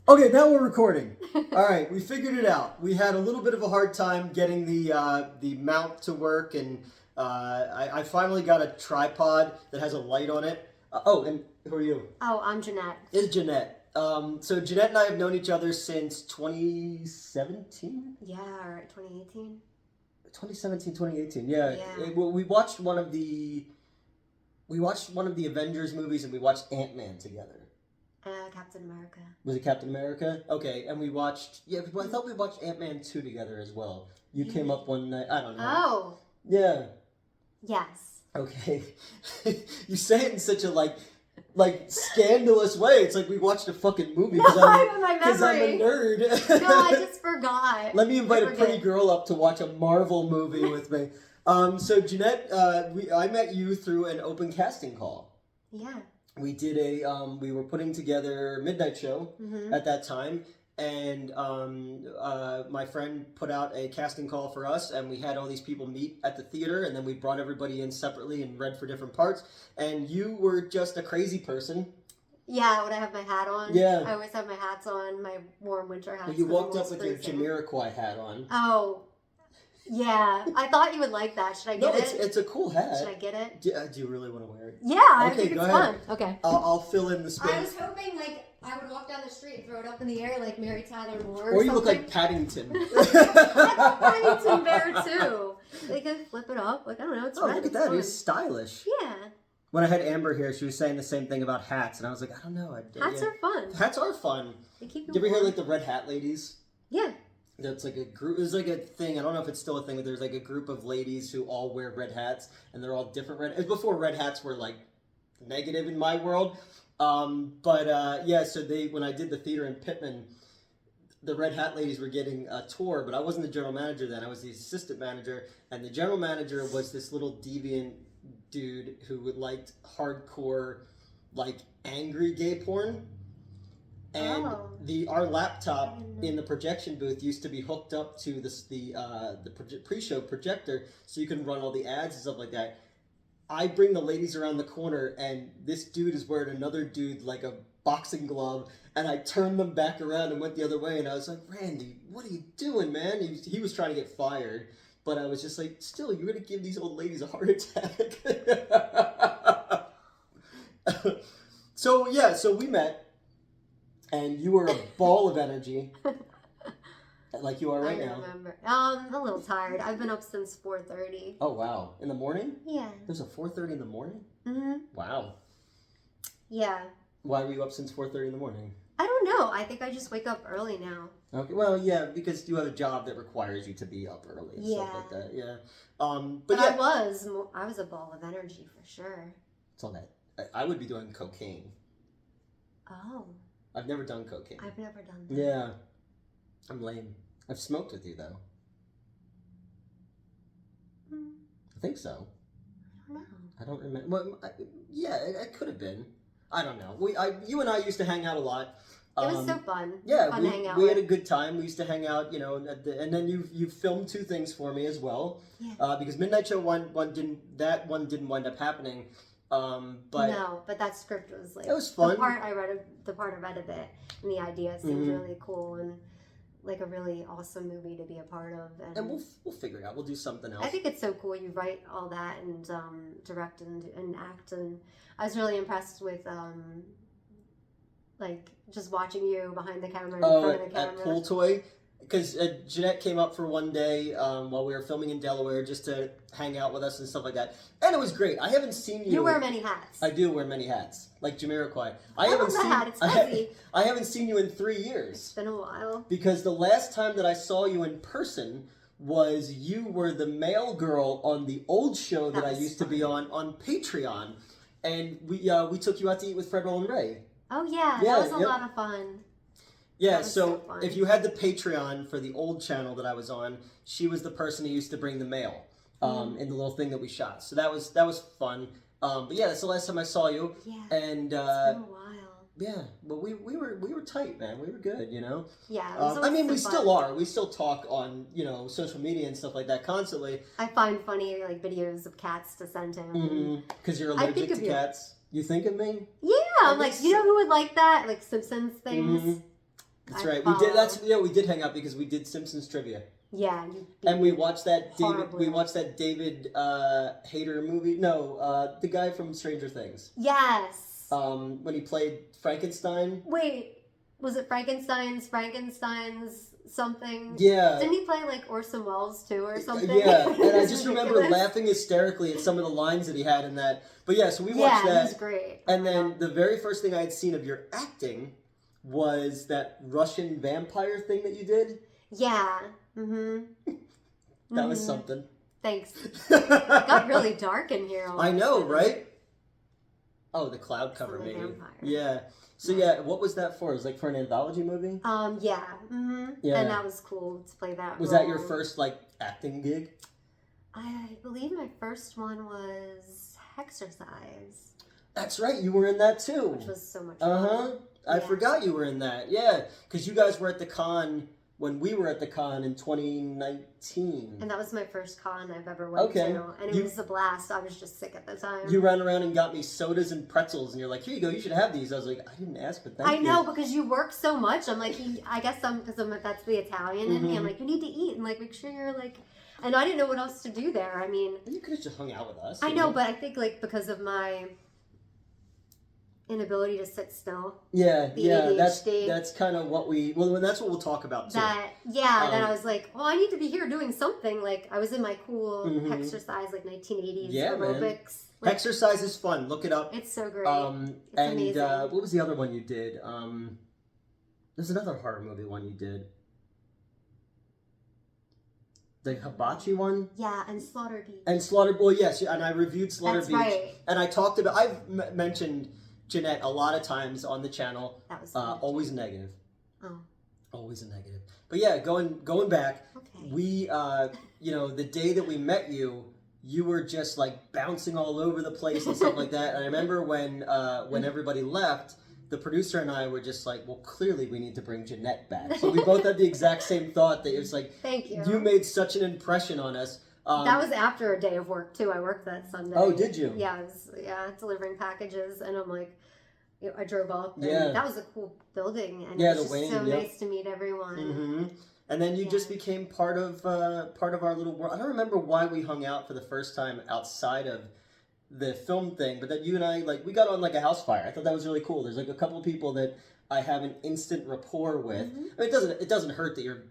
Okay, now we're recording. All right, we figured it out. We had a little bit of a hard time getting the mount to work, and I finally got a tripod that has a light on it. And who are you? Oh, I'm Janette. It's Janette. So Janette and I have known each other since 2017? Yeah, right, 2018. 2017, 2018, yeah. Yeah. We watched one of the Avengers movies, and we watched Ant-Man together. Captain America. Was it Captain America? Okay, and we watched... Yeah, I thought we watched Ant-Man 2 together as well. You came up one night... I don't know. Oh. Yeah. Yes. Okay. You say it in such a, like scandalous way. It's like we watched a fucking movie. No, I'm a nerd. No, I just forgot. Let me invite a pretty girl up to watch a Marvel movie with me. So, Janette, I met you through an open casting call. Yeah. We did we were putting together Midnight Show at that time, and my friend put out a casting call for us, and we had all these people meet at the theater, and then we brought everybody in separately and read for different parts, and you were just a crazy person. Yeah, when I have my hat on. Yeah. I always have my hats on, my warm winter hats. Well, you walked up with your Jamiroquai hat on. Oh. Yeah, I thought you would like that. Should I get it? It's a cool hat. Should I get it? Do you really want to wear it? Yeah, I okay, think it's go fun. ahead. Okay. I'll fill in the space. I was hoping I would walk down the street and throw it up in the air like Mary Tyler Moore. Or you look like Paddington. I Paddington Bear too. They could flip it up. I don't know. It's red. Look at that. It's stylish. Yeah. When I had Amber here, she was saying the same thing about hats, and I was like, I don't know. Hats are fun. Hats are fun. They keep you ever warm. hear like the red hat ladies? Yeah. That's like a group. There's like a thing. I don't know if it's still a thing, but there's like a group of ladies who all wear red hats, and they're all different red. It's before red hats were like negative in my world. So when I did the theater in Pittman, the red hat ladies were getting a tour, but I wasn't the general manager then. I was the assistant manager, and the general manager was this little deviant dude who liked hardcore, like angry gay porn. And our laptop in the projection booth used to be hooked up to the pre-show projector, so you can run all the ads and stuff like that. I bring the ladies around the corner, and this dude is wearing another dude like a boxing glove, and I turned them back around and went the other way, and I was like, Randy, what are you doing, man? He was trying to get fired, but I was just like, still, you're going to give these old ladies a heart attack. So we met. And you were a ball of energy, like you are right now. I remember. I'm a little tired. I've been up since 4:30. Oh, wow. In the morning? Yeah. There's a 4:30 in the morning? Mm-hmm. Wow. Yeah. Why were you up since 4:30 in the morning? I don't know. I think I just wake up early now. Okay. Well, yeah, because you have a job that requires you to be up early and stuff like that. Yeah. But yeah. I was a ball of energy for sure. It's all that. I would be doing cocaine. Oh. I've never done cocaine. I've never done that. Yeah. I'm lame. I've smoked with you, though. I think so. I don't know. I don't remember. Well, it could have been. I don't know. You and I used to hang out a lot. It was so fun. Yeah, fun to hang out we with. had a good time. We used to hang out, and then you filmed 2 things for me as well. Yeah. Because Midnight Show one didn't wind up happening. But that script was like, it was fun. The part I read of it, and the idea seemed really cool and like a really awesome movie to be a part of. And we'll figure it out. We'll do something else. I think it's so cool. You write all that and direct and act, and I was really impressed with like just watching you behind the camera, in front of the camera. At Pool Toy. Because Janette came up for one day while we were filming in Delaware just to hang out with us and stuff like that. And it was great. I haven't seen you... You wear many hats. I do wear many hats. Like Jamiroquai. I love the hat. It's fuzzy. I haven't seen you in 3 years. It's been a while. Because the last time that I saw you in person was you were the male girl on the old show that I used to be on Patreon. And we took you out to eat with Fred, Roll, and Ray. Oh, yeah. That was a lot of fun. Yeah, so if you had the Patreon for the old channel that I was on, she was the person who used to bring the mail in the little thing that we shot. So that was fun. But yeah, that's the last time I saw you. Yeah. And it's been a while. Yeah, but we were tight, man. We were good, Yeah. We still are. We still talk on social media and stuff like that constantly. I find funny like videos of cats to send him. Because you're allergic to cats. You think of me? Yeah, I'm like, you know who would like that? Like Simpsons things. That's right. We did. We did hang out because we did Simpsons trivia. Yeah, and we watched that horribly. We watched that David Hayter movie. No, the guy from Stranger Things. Yes. When he played Frankenstein. Wait, was it Frankenstein's something? Yeah. Didn't he play like Orson Welles too or something? Yeah, and I just remember laughing hysterically at some of the lines that he had in that. But yeah, so we watched that. Yeah, it was great. And then the very first thing I had seen of your acting was that Russian vampire thing that you did. Yeah. Mm-hmm. That was something. Thanks. It got really dark in here. I know, right? Oh, the cloud cover, maybe. Vampire. Yeah. So yeah, what was that for? It was like for an anthology movie? Yeah. Mm-hmm. Yeah. And that was cool to play that Was role. that your first like acting gig? I believe my first one was Exercise. That's right, you were in that too. Which was so much fun. I forgot you were in that. Yeah, because you guys were at the con when we were at the con in 2019. And that was my first con I've ever went to. And it was a blast. I was just sick at the time. You ran around and got me sodas and pretzels, and you're like, here you go, you should have these. I was like, I didn't ask, but thank you. I know, because you work so much. I'm like, I guess that's the Italian in me. I'm like, you need to eat and like make sure you're like... And I didn't know what else to do there. I mean... You could have just hung out with us. I know, but I think like because of my... inability to sit still. Yeah, ADHD. that's kind of what that's what we'll talk about too. Then I was like, well, I need to be here doing something. Like I was in my cool exercise, like 1980s aerobics. Like, exercise is fun. Look it up. It's so great. It's amazing. What was the other one you did? There's another horror movie one you did. The hibachi one? Yeah, and Slaughter Beach. And Slaughter, well, yes, and I reviewed Slaughter Beach. Right. And I talked about, I've mentioned Janette a lot of times on the channel. That was always negative. Oh. Always a negative. But yeah, going back, okay. We, the day that we met you, you were just like bouncing all over the place and stuff like that. And I remember when everybody left, the producer and I were just like, well, clearly we need to bring Janette back. So we both had the exact same thought that it was like, thank you. You made such an impression on us. That was after a day of work too. I worked that Sunday. Oh, did you? Yeah, I was delivering packages, and I'm like, I drove up. And yeah, that was a cool building, and yeah, it was the just so nice to meet everyone. Mm-hmm. And then you just became part of our little world. I don't remember why we hung out for the first time outside of the film thing, but that you and I we got on like a house fire. I thought that was really cool. There's like a couple of people that I have an instant rapport with. Mm-hmm. I mean, it doesn't hurt that you're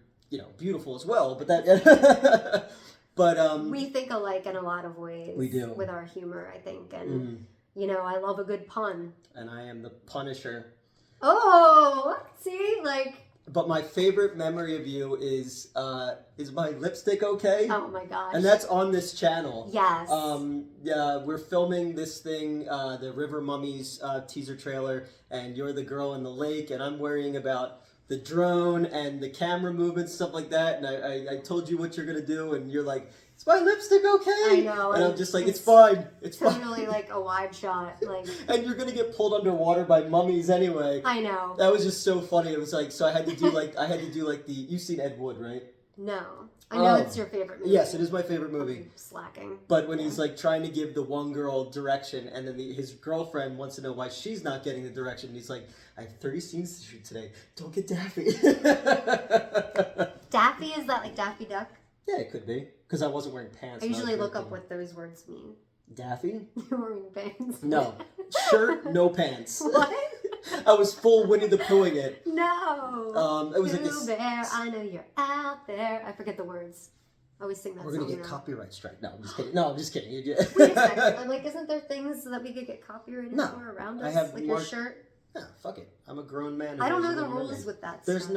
beautiful as well, but that. But we think alike in a lot of ways. We do with our humor, I think, and I love a good pun. And I am the Punisher. Oh, see, like. But my favorite memory of you is my lipstick okay? Oh my gosh. And that's on this channel. Yes. We're filming this thing, the River Mummies teaser trailer, and you're the girl in the lake, and I'm worrying about the drone and the camera movements, stuff like that. And I told you what you're gonna do, and you're like, "Is my lipstick okay?" I know. And I'm just like, "It's fine. It's fine." Totally like a wide shot, like. And you're gonna get pulled underwater by mummies anyway. I know. That was just so funny. It was like, so I had to do the. You've seen Ed Wood, right? No, I know it's your favorite movie. Yes, it is my favorite movie. I'm slacking. But when he's like trying to give the one girl direction, and then his girlfriend wants to know why she's not getting the direction, and he's like, "I have 30 scenes to shoot today. Don't get Daffy." Daffy, is that like Daffy Duck? Yeah, it could be, because I wasn't wearing pants. I usually look up what those words mean. Daffy? You're wearing pants. No. Shirt, no pants. What? I was full Winnie the Poohing it. No. It was like Pooh Bear, I know you're out there. I forget the words. I always sing that We're song. We're going to get copyright strike. No, I'm just kidding. No, I'm just kidding. Wait a second. I'm like, isn't there things that we could get copyrighted for around us? I have like your shirt? Yeah, fuck it. I'm a grown man. I don't know the rules with that There's stuff.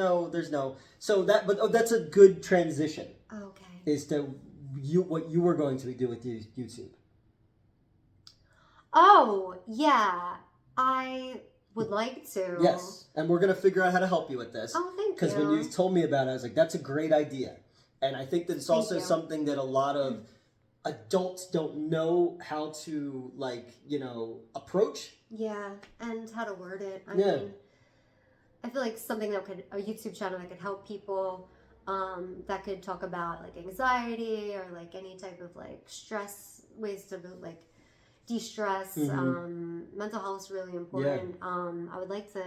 no. So that's a good transition. Okay. Is to what you were going to do with YouTube. Oh, yeah. I would like to. Yes, and we're going to figure out how to help you with this. Oh, thank you. Because when you told me about it, I was like, that's a great idea. And I think that it's also something that a lot of adults don't know how to, approach. Yeah, and how to word it. I mean, I feel like a YouTube channel that could help people, that could talk about, anxiety or, any type of, stress, ways to, de-stress. Mental health is really important. I would like to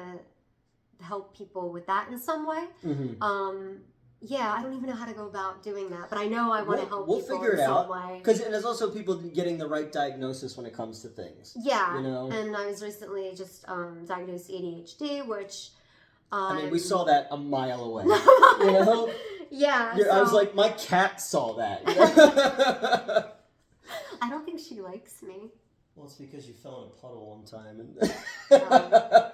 help people with that in some way. Yeah, I don't even know how to go about doing that, but I know I want to help people figure it in out. some way. Because there's also people getting the right diagnosis when it comes to things. Yeah, you know. And I was recently just diagnosed ADHD, which I mean, we saw that a mile away. you know. Yeah. I was like, my cat saw that. I don't think she likes me. Well, it's because you fell in a puddle one time. And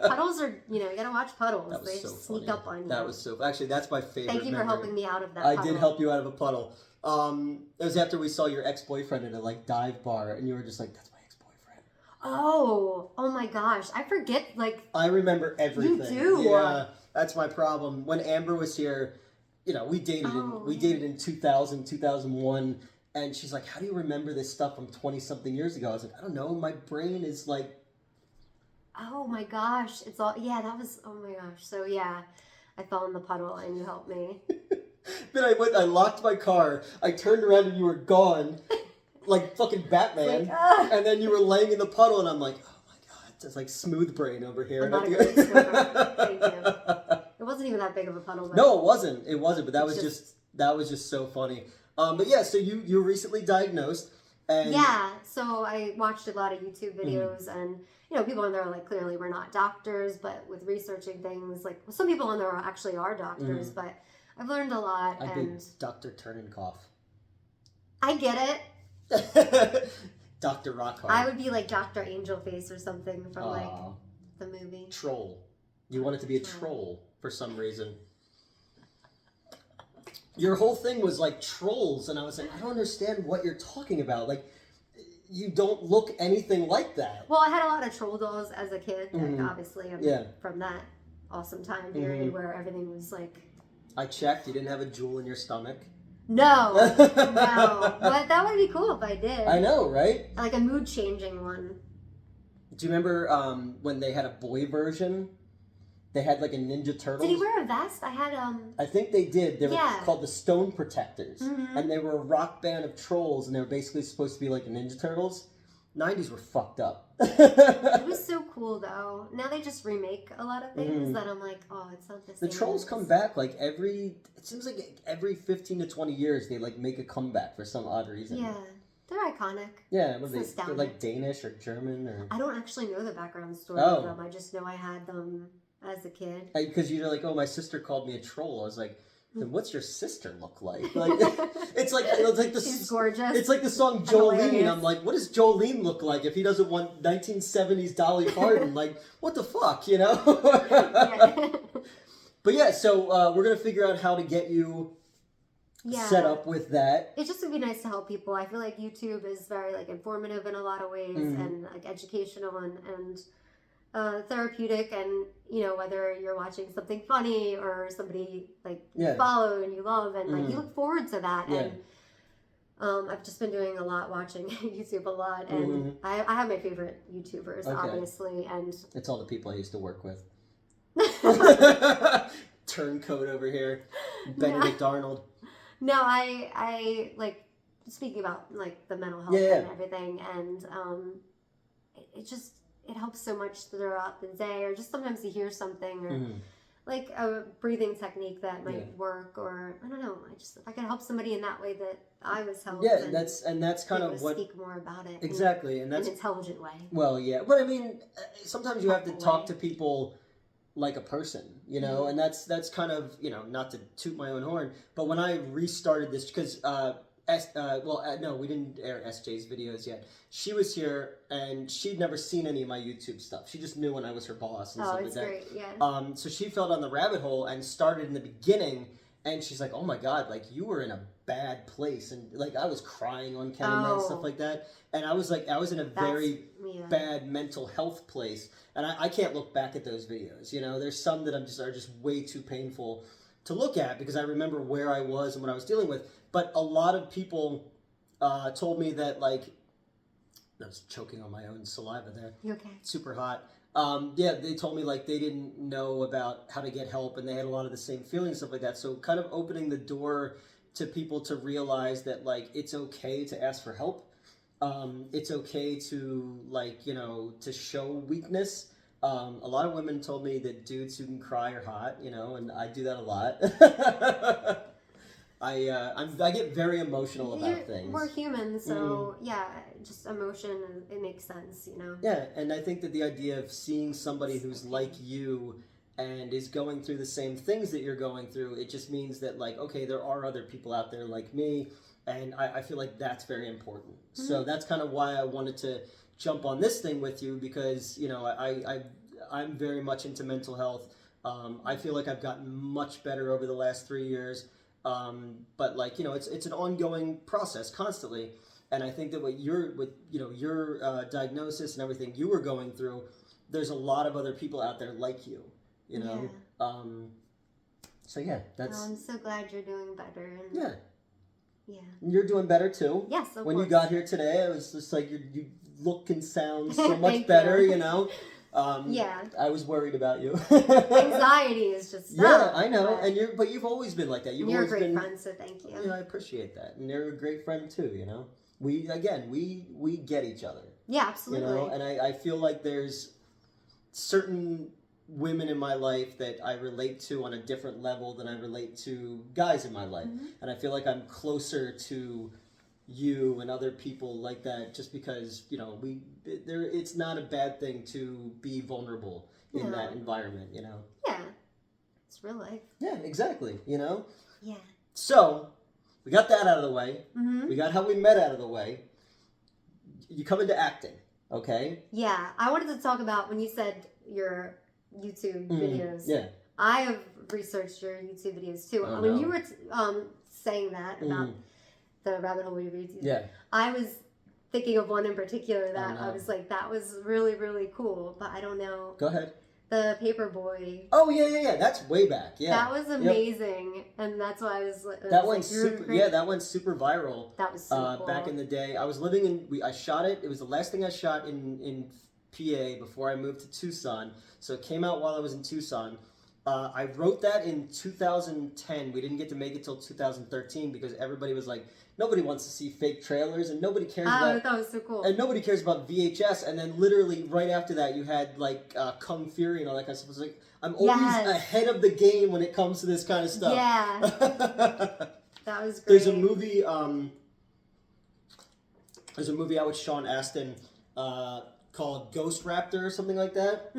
puddles are, you gotta watch puddles. They so sneak funny. up on you. That was so... Actually, that's my favorite Thank you memory. for helping me out of that I puddle. did help you out of a puddle. It was after we saw your ex-boyfriend at a, dive bar, and you were just like, that's my ex-boyfriend. Oh my gosh. I forget, I remember everything. You do? Yeah, that's my problem. When Amber was here, we dated in 2000, 2001, and she's like, how do you remember this stuff from 20-something years ago? I was like, I don't know. My brain is like... Oh my gosh. It's all... Yeah, that was... Oh my gosh. So yeah, I fell in the puddle and you helped me. Then I locked my car, I turned around and you were gone, like fucking Batman, and then you were laying in the puddle and I'm like, oh my god, it's like smooth brain over here. I'm not a great swimmer. Thank you. It wasn't even that big of a puddle. But no, it wasn't, but that was just so funny. But yeah, so you were recently diagnosed. And yeah, so I watched a lot of YouTube videos and, people on there clearly we're not doctors, but with researching things, some people on there actually are doctors, but I've learned a lot. I'd be Dr. Turnenkoff. I get it. Dr. Rockhard. I would be like Dr. Angelface or something from the movie. Troll. You wanted to be a troll for some reason. Your whole thing was trolls, and I was like, I don't understand what you're talking about. You don't look anything like that. Well, I had a lot of troll dolls as a kid. Obviously, from that awesome time period where everything was I checked. You didn't have a jewel in your stomach. No. But that would be cool if I did. I know, right? Like a mood-changing one. Do you remember when they had a boy version? They had a Ninja Turtles. Did he wear a vest? I think they did. They were called the Stone Protectors. And they were a rock band of trolls, and they were basically supposed to be like the Ninja Turtles. 90s were fucked up. It was so cool, though. Now they just remake a lot of things that I'm like, oh, it's not the same. The trolls come back it seems like every 15 to 20 years they make a comeback for some odd reason. Yeah. They're iconic. Yeah, they're Danish or German or... I don't actually know the background story of them. I just know I had them as a kid. Because you're like, oh, my sister called me a troll. I was like, then what's your sister look like? It's like She's gorgeous. It's like the song Jolene. I'm like, what does Jolene look like if he doesn't want 1970s Dolly Parton? What the fuck, But yeah, so we're gonna figure out how to get you set up with that. It just would be nice to help people. I feel like YouTube is very informative in a lot of ways and educational and therapeutic, and whether you're watching something funny or somebody you follow and you love and you look forward to that. And I've just been doing a lot watching YouTube a lot, and I have my favorite YouTubers obviously, and it's all the people I used to work with. Turncoat over here, Benedict Arnold. No, I speaking about the mental health and everything, and it helps so much throughout the day, or just sometimes you hear something, or a breathing technique that might work, or I don't know. If I can help somebody in that way that I was helped. Yeah, that's kind of what. Speak more about it. Exactly, and that's in an intelligent way. Well, yeah, but I mean, sometimes you have to talk to people like a person, and that's kind of not to toot my own horn, but when I restarted this because. No, we didn't air SJ's videos yet. She was here, and she'd never seen any of my YouTube stuff. She just knew when I was her boss and stuff like that. Oh, it's great, yeah. So she fell down the rabbit hole and started in the beginning, and she's like, oh my god, you were in a bad place, and I was crying on camera and stuff like that, and I was in a very bad mental health place, and I can't look back at those videos. There's some that are just way too painful to look at because I remember where I was and what I was dealing with. But a lot of people told me that, I was choking on my own saliva there. You okay? Super hot. They told me, they didn't know about how to get help, and they had a lot of the same feelings, stuff like that. So kind of opening the door to people to realize that, it's okay to ask for help. It's okay to, to show weakness. A lot of women told me that dudes who can cry are hot, you know, and I do that a lot. I get very emotional about things. We're human, so yeah, just emotion, it makes sense, you know. Yeah, and I think that the idea of seeing somebody who's like you and is going through the same things that you're going through, it just means that, like, okay, there are other people out there like me, and I feel like that's very important. So that's kind of why I wanted to jump on this thing with you, because, you know, I'm very much into mental health. I feel like I've gotten much better over the last 3 years. But, like, you know, it's an ongoing process constantly. And I think that your diagnosis and everything you were going through, there's a lot of other people out there like you, you know? Yeah. So yeah, that's... I'm so glad you're doing better. And yeah. Yeah. You're doing better too. Yes, of When course. you got here today, it was just like you look and sound so much better, you know? Yeah. I was worried about you. Anxiety is just yeah, I know, but you've always been like that. You're a great friend, so thank you. Yeah, I appreciate that, and you're a great friend too. You know, we get each other. Yeah, absolutely. You know, and I feel like there's certain women in my life that I relate to on a different level than I relate to guys in my life, and I feel like I'm closer to you and other people like that just because, you know, it's not a bad thing to be vulnerable in that environment, you know. Yeah, it's real life. Yeah, exactly, you know. Yeah. So we got that out of the way. We got how we met out of the way. You come into acting, okay? Yeah, I wanted to talk about when you said your YouTube videos. Yeah, I have researched your YouTube videos too. Oh, when no. you were saying that about the rabbit hole reviews, I was thinking of one in particular that I was like, that was really, really cool, but I don't know. Go ahead. The Paperboy. Oh yeah. That's way back. Yeah. That was amazing, and that's why I was like, that went super. Yeah, that went super viral. That was so cool. Back in the day. I was living in. I shot it. It was the last thing I shot in PA before I moved to Tucson. So it came out while I was in Tucson. I wrote that in 2010. We didn't get to make it till 2013 because everybody was like, nobody wants to see fake trailers, and nobody cares about. That was so cool. And nobody cares about VHS. And then literally right after that, you had like Kung Fury and all that kind of stuff. It was like, I'm always ahead of the game when it comes to this kind of stuff. Yeah. That was great. There's a movie. There's a movie out with Sean Astin called Ghost Raptor or something like that.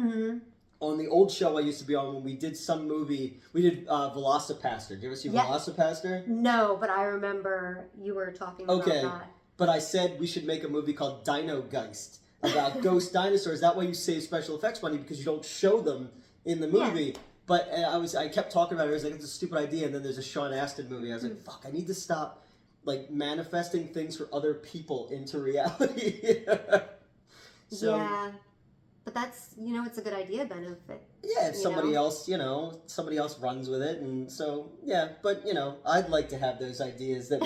On the old show I used to be on, when we did some movie, we did Velocipaster. Did you ever see Velocipaster? No, but I remember you were talking about that. But I said we should make a movie called Dino Geist about ghost dinosaurs. That way you save special effects money because you don't show them in the movie. Yeah. But I kept talking about it. I was like, it's a stupid idea. And then there's a Sean Astin movie. I was like, fuck, I need to stop like manifesting things for other people into reality. Yeah. But that's, you know, it's a good idea then if it... Yeah, if somebody else, you know, somebody else runs with it. And so, yeah, but, you know, I'd like to have those ideas that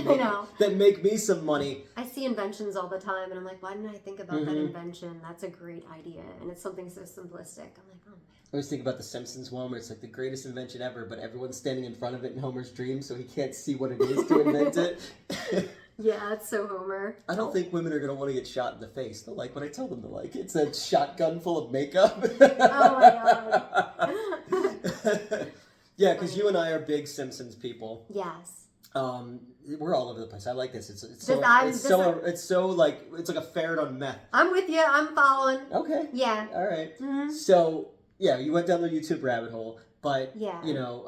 make me some money. I see inventions all the time, and I'm like, why didn't I think about that invention? That's a great idea. And it's something so simplistic. I'm like, oh, man. I always think about the Simpsons one where it's like the greatest invention ever, but everyone's standing in front of it in Homer's dream, so he can't see what it is to invent it. Yeah, it's so Homer. I don't think women are going to want to get shot in the face. They'll like what I tell them to like. It's a shotgun full of makeup. Oh my god. Yeah, because you and I are big Simpsons people. Yes. We're all over the place. I like this. It's like a ferret on meth. I'm with you. I'm following. Okay. Yeah. All right. So, yeah, you went down the YouTube rabbit hole, but, you know,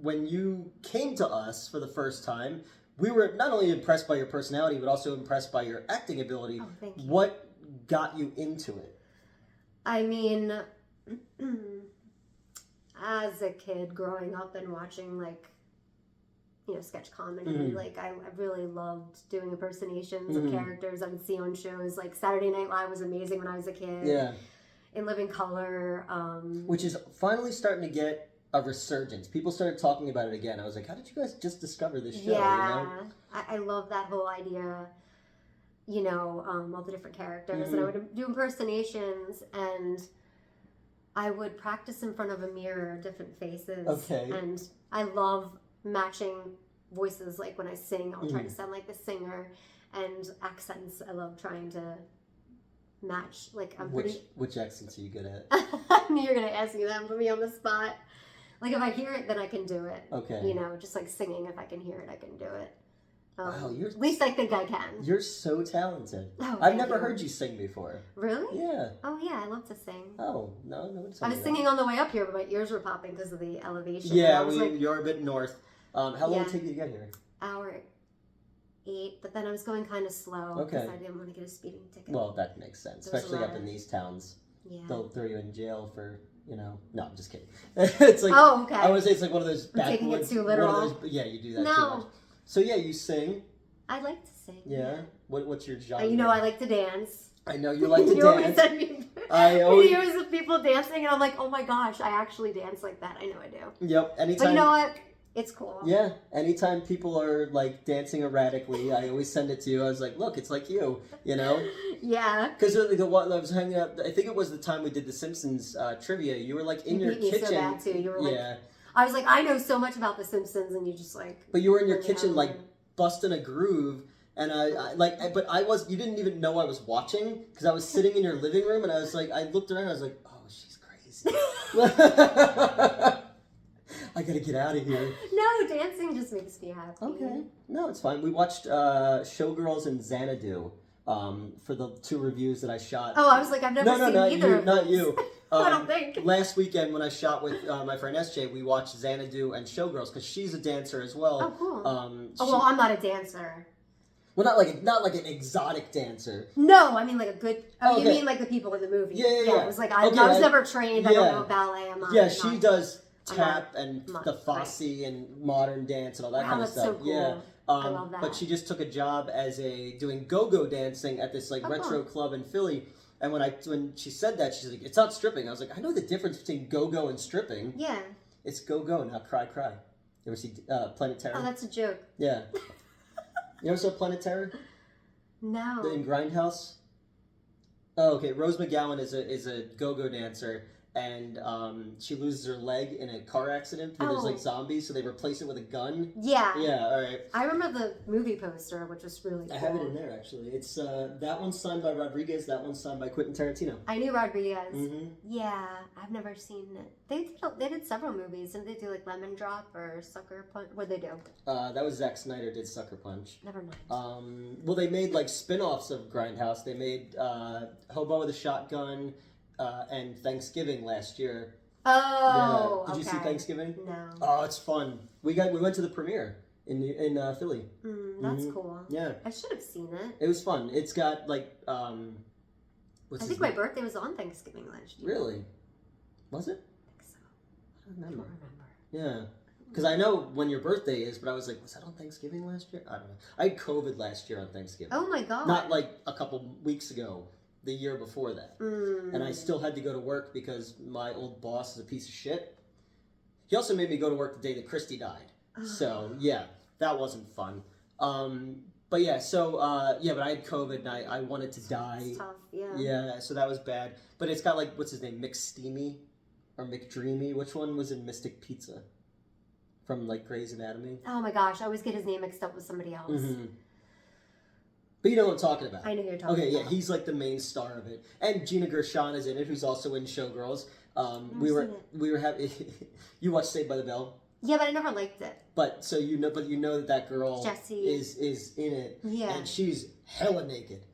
when you came to us for the first time, we were not only impressed by your personality, but also impressed by your acting ability. Oh, thank you. What got you into it? I mean, as a kid growing up and watching, like, you know, sketch comedy, like, I really loved doing impersonations of characters I would see on shows. Like, Saturday Night Live was amazing when I was a kid. Yeah. In Living Color. Which is finally starting to get a resurgence. People started talking about it again. I was like, how did you guys just discover this show? Yeah, you know? I love that whole idea, you know, all the different characters. And I would do impersonations, and I would practice in front of a mirror, different faces. Okay. And I love matching voices. Like when I sing, I'll try to sound like the singer. And accents, I love trying to match. Like I'm pretty. Which accents are you good at? I knew you were gonna ask me that and put me on the spot. Like if I hear it, then I can do it. Okay. You know, just like singing. If I can hear it, I can do it. Wow, at least I think I can. You're so talented. Oh, I've never heard you sing before. Really? Yeah. Oh yeah, I love to sing. Oh no, I was singing on the way up here, but my ears were popping because of the elevation. Yeah, you're a bit north. How long did it take you to get here? Hour 8, but then I was going kind of slow because I didn't want to get a speeding ticket. Well, that makes sense, especially up in these towns. Yeah. They'll throw you in jail for, no, I'm just kidding. It's like, oh, okay. I would say it's like one of those backwoods. Taking it too literal. Yeah, you do that too much. So yeah, you sing. I like to sing. Yeah. What's your genre? I like to dance. I know you like to you dance. always send me videos of people dancing, and I'm like, oh my gosh, I actually dance like that. I know I do. Yep. Anytime. But you know what? It's cool. Yeah. Anytime people are like dancing erratically, I always send it to you. I was like, look, it's like you, Yeah. Because I was hanging out. I think it was the time we did the Simpsons trivia. You were like in your kitchen. Me so bad too. You were like, I was like, I know so much about the Simpsons, and you just like. But you were in your kitchen like busting a groove. And but you didn't even know I was watching because I was sitting in your living room and I was like, I looked around and I was like, oh, she's crazy. I gotta get out of here. No, dancing just makes me happy. Okay. No, it's fine. We watched Showgirls and Xanadu for the 2 reviews that I shot. Oh, I was like, I've never seen either of not you. I don't think. Last weekend when I shot with my friend SJ, we watched Xanadu and Showgirls because she's a dancer as well. Oh, cool. Well, I'm not a dancer. Well, not like an exotic dancer. No, I mean like a good. Oh, okay. You mean like the people in the movie? Yeah. It was like I was never trained. I don't know ballet. I'm not. Yeah, she does tap and the Fosse and modern dance and all that kind of stuff. So cool. Yeah. I love that. But she just took a job as doing go-go dancing at this like retro club in Philly. And when she said that, she's like, "It's not stripping." I was like, "I know the difference between go-go and stripping. Yeah. It's go-go, not cry. You ever see Planet Terror? Oh, that's a joke. Yeah. You ever saw Planet Terror? No. In Grindhouse? Oh, okay. Rose McGowan is a go-go dancer, and she loses her leg in a car accident where there's like zombies, so they replace it with a gun. Yeah. Yeah, all right. I remember the movie poster, which was really cool. I have it in there, actually. It's that one's signed by Rodriguez, that one's signed by Quentin Tarantino. I knew Rodriguez. Mm-hmm. Yeah, I've never seen it. They did several movies. Didn't they do like Lemon Drop or Sucker Punch? What'd they do? That was Zack Snyder did Sucker Punch. Never mind. Well, they made like spin-offs of Grindhouse. They made Hobo with a Shotgun and Thanksgiving last year. Oh, yeah. Did you see Thanksgiving? No. Oh, it's fun. We went to the premiere in Philly. That's cool. Yeah. I should have seen it. It was fun. It's got like I think my birthday was on Thanksgiving last year. Really? Was it? I think so. I don't remember. Yeah. Because I know when your birthday is, but I was like, was that on Thanksgiving last year? I don't know. I had COVID last year on Thanksgiving. Oh my god. Not like a couple weeks ago. The year before that. And I still had to go to work because my old boss is a piece of shit. He also made me go to work the day that Christy died. So, yeah, that wasn't fun. But yeah, so, but I had COVID and I wanted to die. It's tough, yeah. Yeah, so that was bad. But it's got like, what's his name, McSteamy? Or McDreamy? Which one was in Mystic Pizza? From like Grey's Anatomy? Oh my gosh, I always get his name mixed up with somebody else. Mm-hmm. But you know what I'm talking about. I know who you're talking about. Okay, yeah, he's like the main star of it. And Gina Gershon is in it, who's also in Showgirls. We were having you watched Saved by the Bell? Yeah, but I never liked it. But so you know that girl Jessie is in it. Yeah. And she's hella naked.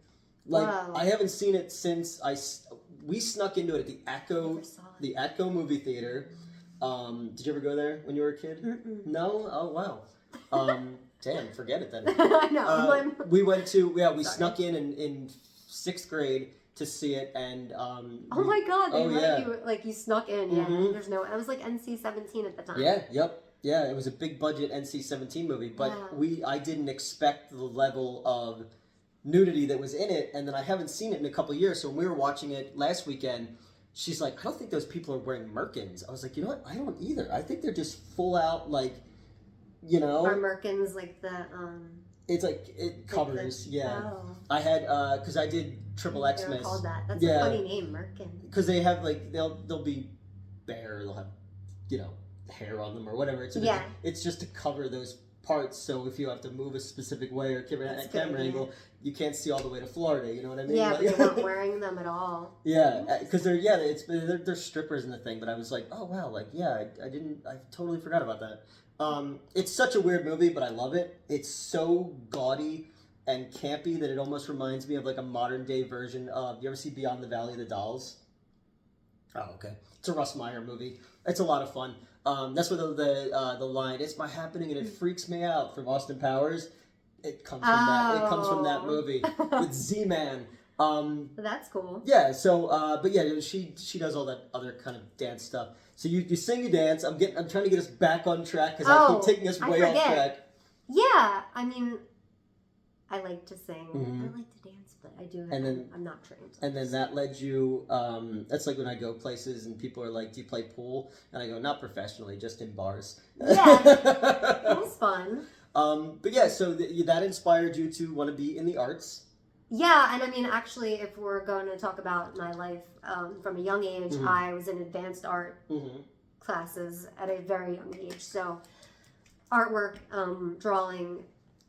Like Whoa. I haven't seen it since we snuck into it at the Atco movie theater. Did you ever go there when you were a kid? Mm-mm. No? Oh wow. Damn, forget it then. I know. We went to we snuck in 6th grade to see it, and oh my god, they let you you snuck in. Yeah, there's no. I was like NC-17 at the time. Yeah, yep, yeah. It was a big budget NC-17 movie, but I didn't expect the level of nudity that was in it, and then I haven't seen it in a couple of years. So when we were watching it last weekend, she's like, "I don't think those people are wearing Merkins." I was like, "You know what? I don't either. I think they're just full out like." You know, or Merkins, like the it's like it covers. Oh. I had because I did Triple Xmas. They're called that. That's a funny name, Merkin. Because they have like they'll be bare. They'll have hair on them or whatever. It's just to cover those parts, so if you have to move a specific way or That's a camera good, angle, you can't see all the way to Florida. You know what I mean? Yeah, Like, but they weren't wearing them at all. yeah, because they're strippers in the thing. But I was like, oh wow, like yeah, I totally forgot about that. It's such a weird movie, but I love it. It's so gaudy and campy that it almost reminds me of like a modern day version of. You ever see Beyond the Valley of the Dolls? Oh, okay. It's a Russ Meyer movie. It's a lot of fun. That's where the line "It's my happening and it freaks me out" from Austin Powers. It comes from that. It comes from that movie with Z-Man. That's cool. Yeah. So, but yeah, she does all that other kind of dance stuff. So you sing, you dance. I'm trying to get us back on track because I keep taking us way off track. Yeah, I mean, I like to sing. Mm-hmm. I like to dance, but I'm not trained. And then that led you. That's like when I go places and people are like, "Do you play pool?" And I go, "Not professionally, just in bars." Yeah, it was fun. But yeah, so that inspired you to want to be in the arts. Yeah, and I mean, actually, if we're going to talk about my life from a young age, Mm-hmm. I was in advanced art classes at a very young age. So, artwork, drawing.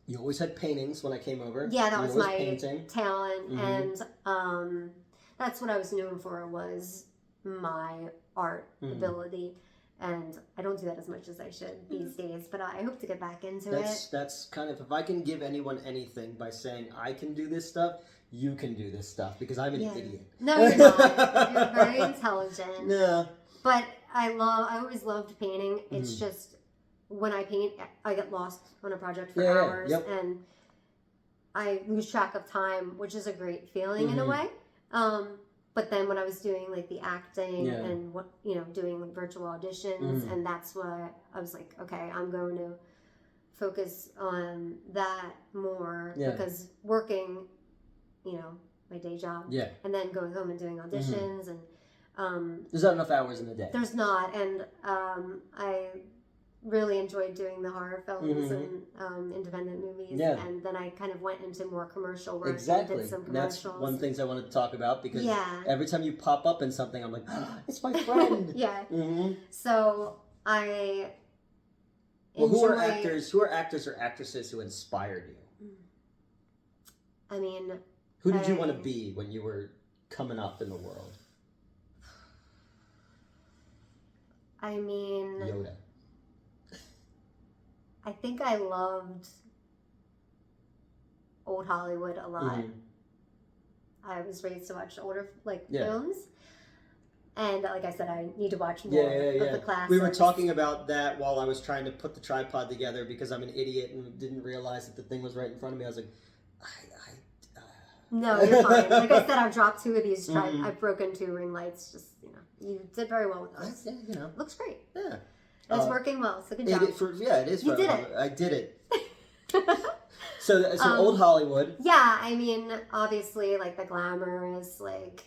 You always had paintings when I came over. Yeah, that was my painting. talent, and that's what I was known for, was my art ability. And I don't do that as much as I should these days, but I hope to get back into it. That's kind of, if I can give anyone anything by saying I can do this stuff, you can do this stuff, because I'm an idiot. No, you're not. You're very intelligent. Yeah. But I always loved painting. It's just, when I paint, I get lost on a project for hours, and I lose track of time, which is a great feeling in a way. But then when I was doing like the acting and doing virtual auditions, and that's why I was like, okay, I'm going to focus on that more, because working, my day job, and then going home and doing auditions, and there's not enough hours in the day. There's not, and I really enjoyed doing the horror films and independent movies, and then I kind of went into more commercial work. Exactly. And did some commercials. That's one of the things I wanted to talk about, because every time you pop up in something, I'm like, it's my friend. So I who are actors or actresses who inspired you? I mean, who did you want to be when you were coming up in the world? I mean, Yoda. I think I loved old Hollywood a lot. I was raised to watch older films, and like I said, I need to watch more of the classics. We were talking about that while I was trying to put the tripod together, because I'm an idiot and didn't realize that the thing was right in front of me. I was like, No, you're fine. Like I said, I've dropped 2 of these. I've broken 2 ring lights. Just, you did very well with those. Looks great. Yeah. It's working well, so good job. It is. You did it. I did it. So old Hollywood. Yeah, I mean, obviously, like the glamorous, like,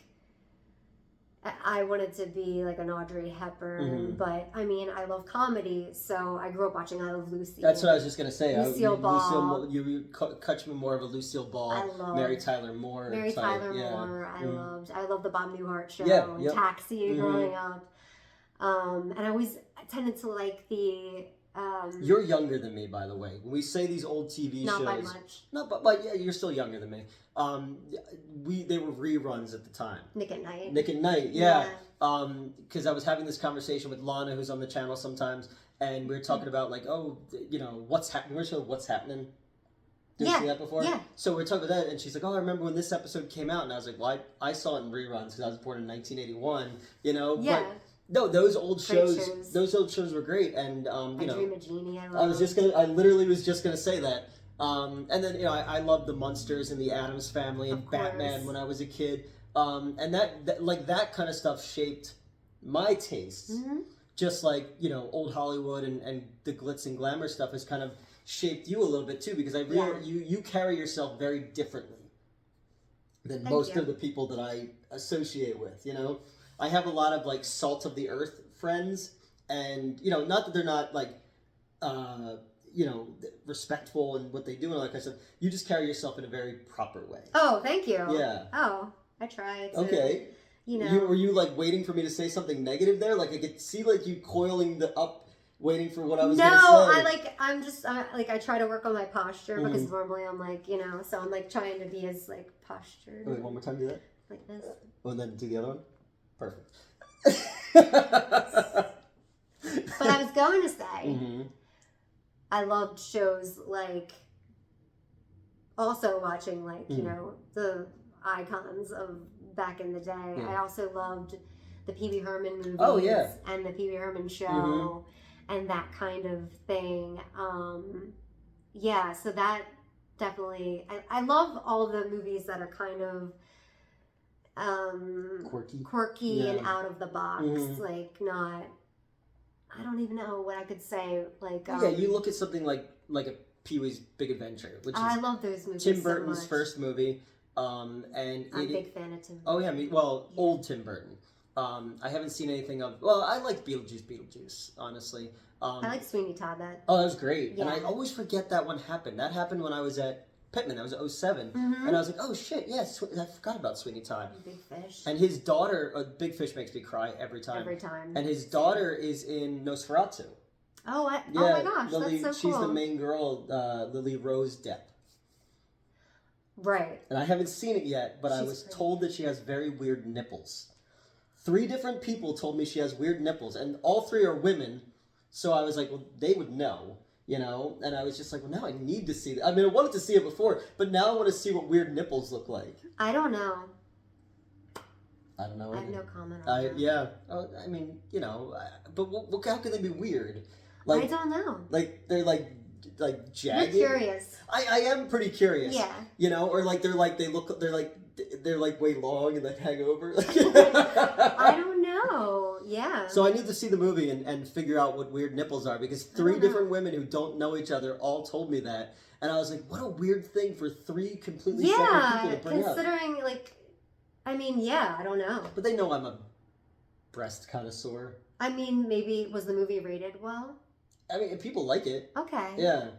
I wanted to be like an Audrey Hepburn, but I mean, I love comedy, so I grew up watching I Love Lucy. That's what I was just gonna say. Lucille Ball. You catch me more of a Lucille Ball, I love Mary Tyler Moore. Moore. I love the Bob Newhart show, and Taxi growing up. And I always tended to like the. You're younger than me, by the way. When we say these old TV shows, not by much. No, but yeah, you're still younger than me. They were reruns at the time. Nick at Night. Nick at Night, yeah. Because I was having this conversation with Lana, who's on the channel sometimes, and we were talking about like, what's happening. We're showing What's Happening. Did you see that before? Yeah. So we're talking about that, and she's like, "Oh, I remember when this episode came out," and I was like, "Well, I saw it in reruns because I was born in 1981." Yeah. But, no, those old shows. Those old shows were great, and I Dream of Jeannie. I literally was just gonna say that. And then I loved the Munsters and the Addams Family and Batman when I was a kid. And that kind of stuff shaped my tastes. Just like old Hollywood and the glitz and glamour stuff has kind of shaped you a little bit too, because you carry yourself very differently than most of the people that I associate with. I have a lot of like salt of the earth friends, and not that they're not like respectful in what they do and all that kind of stuff. You just carry yourself in a very proper way. Oh, thank you. Yeah. Oh, I tried to, were you like waiting for me to say something negative there? Like I could see like you coiling up waiting for what I was No, going to say. I'm just I try to work on my posture because Mm-hmm. normally I'm like, so I'm like trying to be as like postured. Wait, one more time, do that. Like this. Oh, and then do the other one. Perfect. But I was going to say, Mm-hmm. I loved shows like, also watching like, the icons of back in the day. Yeah. I also loved the Pee Wee Herman movies. Oh, yeah. And the Pee Wee Herman show and that kind of thing. Yeah, so that definitely, I love all the movies that are kind of quirky and out of the box, like not, I don't even know what I could say, like yeah, you look at something like a Pee-wee's Big Adventure, which is I love those movies. Tim Burton's so much. first movie, and I'm a big fan of Tim Burton. Oh yeah, old Tim Burton. I haven't seen anything of. Well, I like Beetle Juice, honestly. I like Sweeney Todd. That was great, yeah. And I always forget that one happened. That happened when I was at Pittman. That was 2007, and I was like, oh shit, yes, I forgot about Sweeney Todd. Big Fish. And his daughter, Big Fish makes me cry every time. Every time. And his daughter is in Nosferatu. Oh, oh my gosh, Lily, that's so cool. She's the main girl, Lily Rose Depp. Right. And I haven't seen it yet, but I was told that she has very weird nipples. 3 different people told me she has weird nipples, and all 3 are women. So I was like, well, they would know, And I was just like, well, now I need to see that. I mean, I wanted to see it before, but now I want to see what weird nipples look like. I don't know. I don't know. I have no comment on that. Yeah. I mean, but how can they be weird? Like, I don't know. Like, they're like jagged. You're curious. I am pretty curious. Yeah. Or like they're way long and they hang over. I don't know. Yeah. So I need to see the movie and figure out what weird nipples are, because 3 different women who don't know each other all told me that, and I was like, what a weird thing for 3 completely separate people to bring up. Considering I mean, yeah, I don't know. But they know I'm a breast connoisseur. I mean, maybe was the movie rated well? I mean, people like it. Okay. Yeah.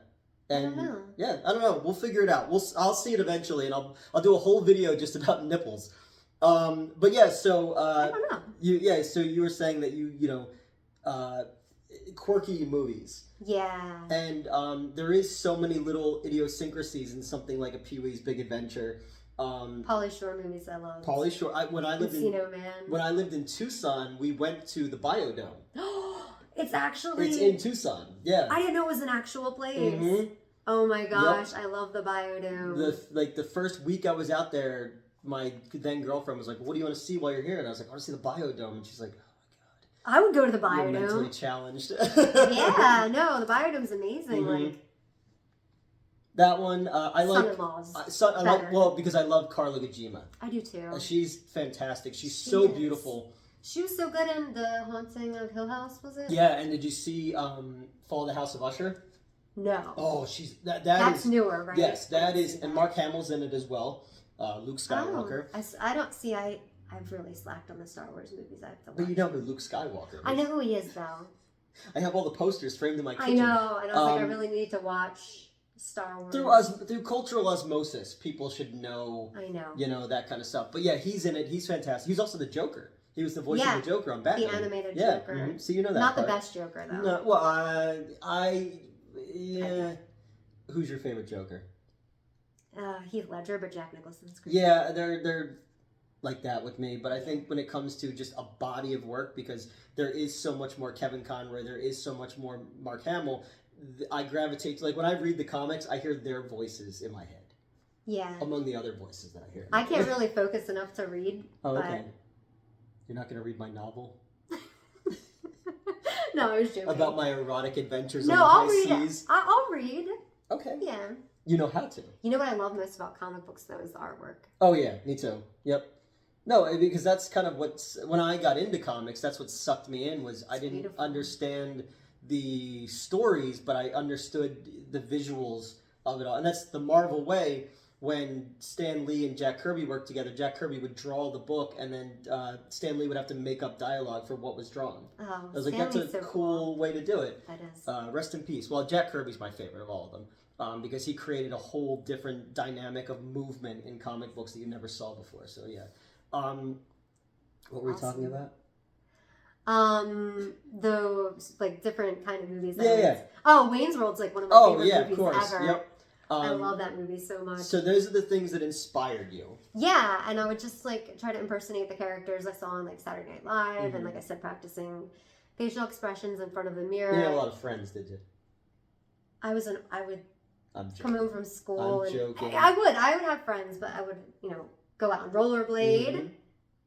And I don't know. Yeah, I don't know. We'll figure it out. I'll see it eventually, and I'll do a whole video just about nipples. But yeah, so I don't know. So you were saying that quirky movies. Yeah. And there is so many little idiosyncrasies in something like a Pee-wee's Big Adventure. Pauly Shore movies I love. Pauly Shore. When I lived in Tucson, we went to the Biodome. It's in Tucson. Yeah. I didn't know it was an actual place. Mm-hmm. Oh my gosh, yep. I love the Biodome. The first week I was out there, my then girlfriend was like, "What do you want to see while you're here?" And I was like, "I want to see the Biodome." And she's like, "Oh my god." I would go to the Biodome. You're mentally challenged. Yeah, no, the Biodome's amazing. Mm-hmm. That one, I like. Son-in-laws. Because I love Carla Gugino. I do too. She's fantastic. She's so beautiful. She was so good in The Haunting of Hill House, was it? Yeah, and did you see Fall of the House of Usher? No. Oh, that's newer, right? Yes, that is, and Mark Hamill's in it as well. Luke Skywalker. I don't see. I've really slacked on the Star Wars movies. I have to watch. But you know who Luke Skywalker is. I know who he is, though. I have all the posters framed in my kitchen. I know, and I was I really need to watch Star Wars. Through cultural osmosis, people should know. I know. That kind of stuff. But yeah, he's in it. He's fantastic. He's also the Joker. He was the voice of the Joker on Batman. The animated Joker. Mm-hmm. So you know that. Not part. The best Joker, though. No, well, yeah. Who's your favorite Joker? Heath Ledger, but Jack Nicholson's great. Yeah, they're like that with me. But I think when it comes to just a body of work, because there is so much more Kevin Conroy, there is so much more Mark Hamill, I gravitate to, when I read the comics, I hear their voices in my head. Yeah. Among the other voices that I hear. I can't really focus enough to read. Oh, okay. You're not going to read my novel? No, I was joking. About my erotic adventures on the high seas? Seas? I'll read. Okay. Yeah. You know how to. You know what I love most about comic books, though, is the artwork. Oh, yeah. Me too. Yep. No, because that's kind of when I got into comics, that's what sucked me in, was I didn't understand the stories, but I understood the visuals of it all. And that's the Marvel way. When Stan Lee and Jack Kirby worked together, Jack Kirby would draw the book, and then Stan Lee would have to make up dialogue for what was drawn. Oh, I was like, that's a cool way to do it. That is. Rest in peace. Well, Jack Kirby's my favorite of all of them, because he created a whole different dynamic of movement in comic books that you never saw before. So yeah. What were we talking about? Those like different kind of movies. Yeah. Oh, Wayne's World's like one of my favorite movies of course. ever. Yep. I love that movie so much. So those are the things that inspired you. Yeah, and I would just like try to impersonate the characters I saw on like Saturday Night Live, and like I said, practicing facial expressions in front of the mirror. You had a lot of friends, did you? I would come home from school. I'm joking. I would have friends, but I would, go out and rollerblade,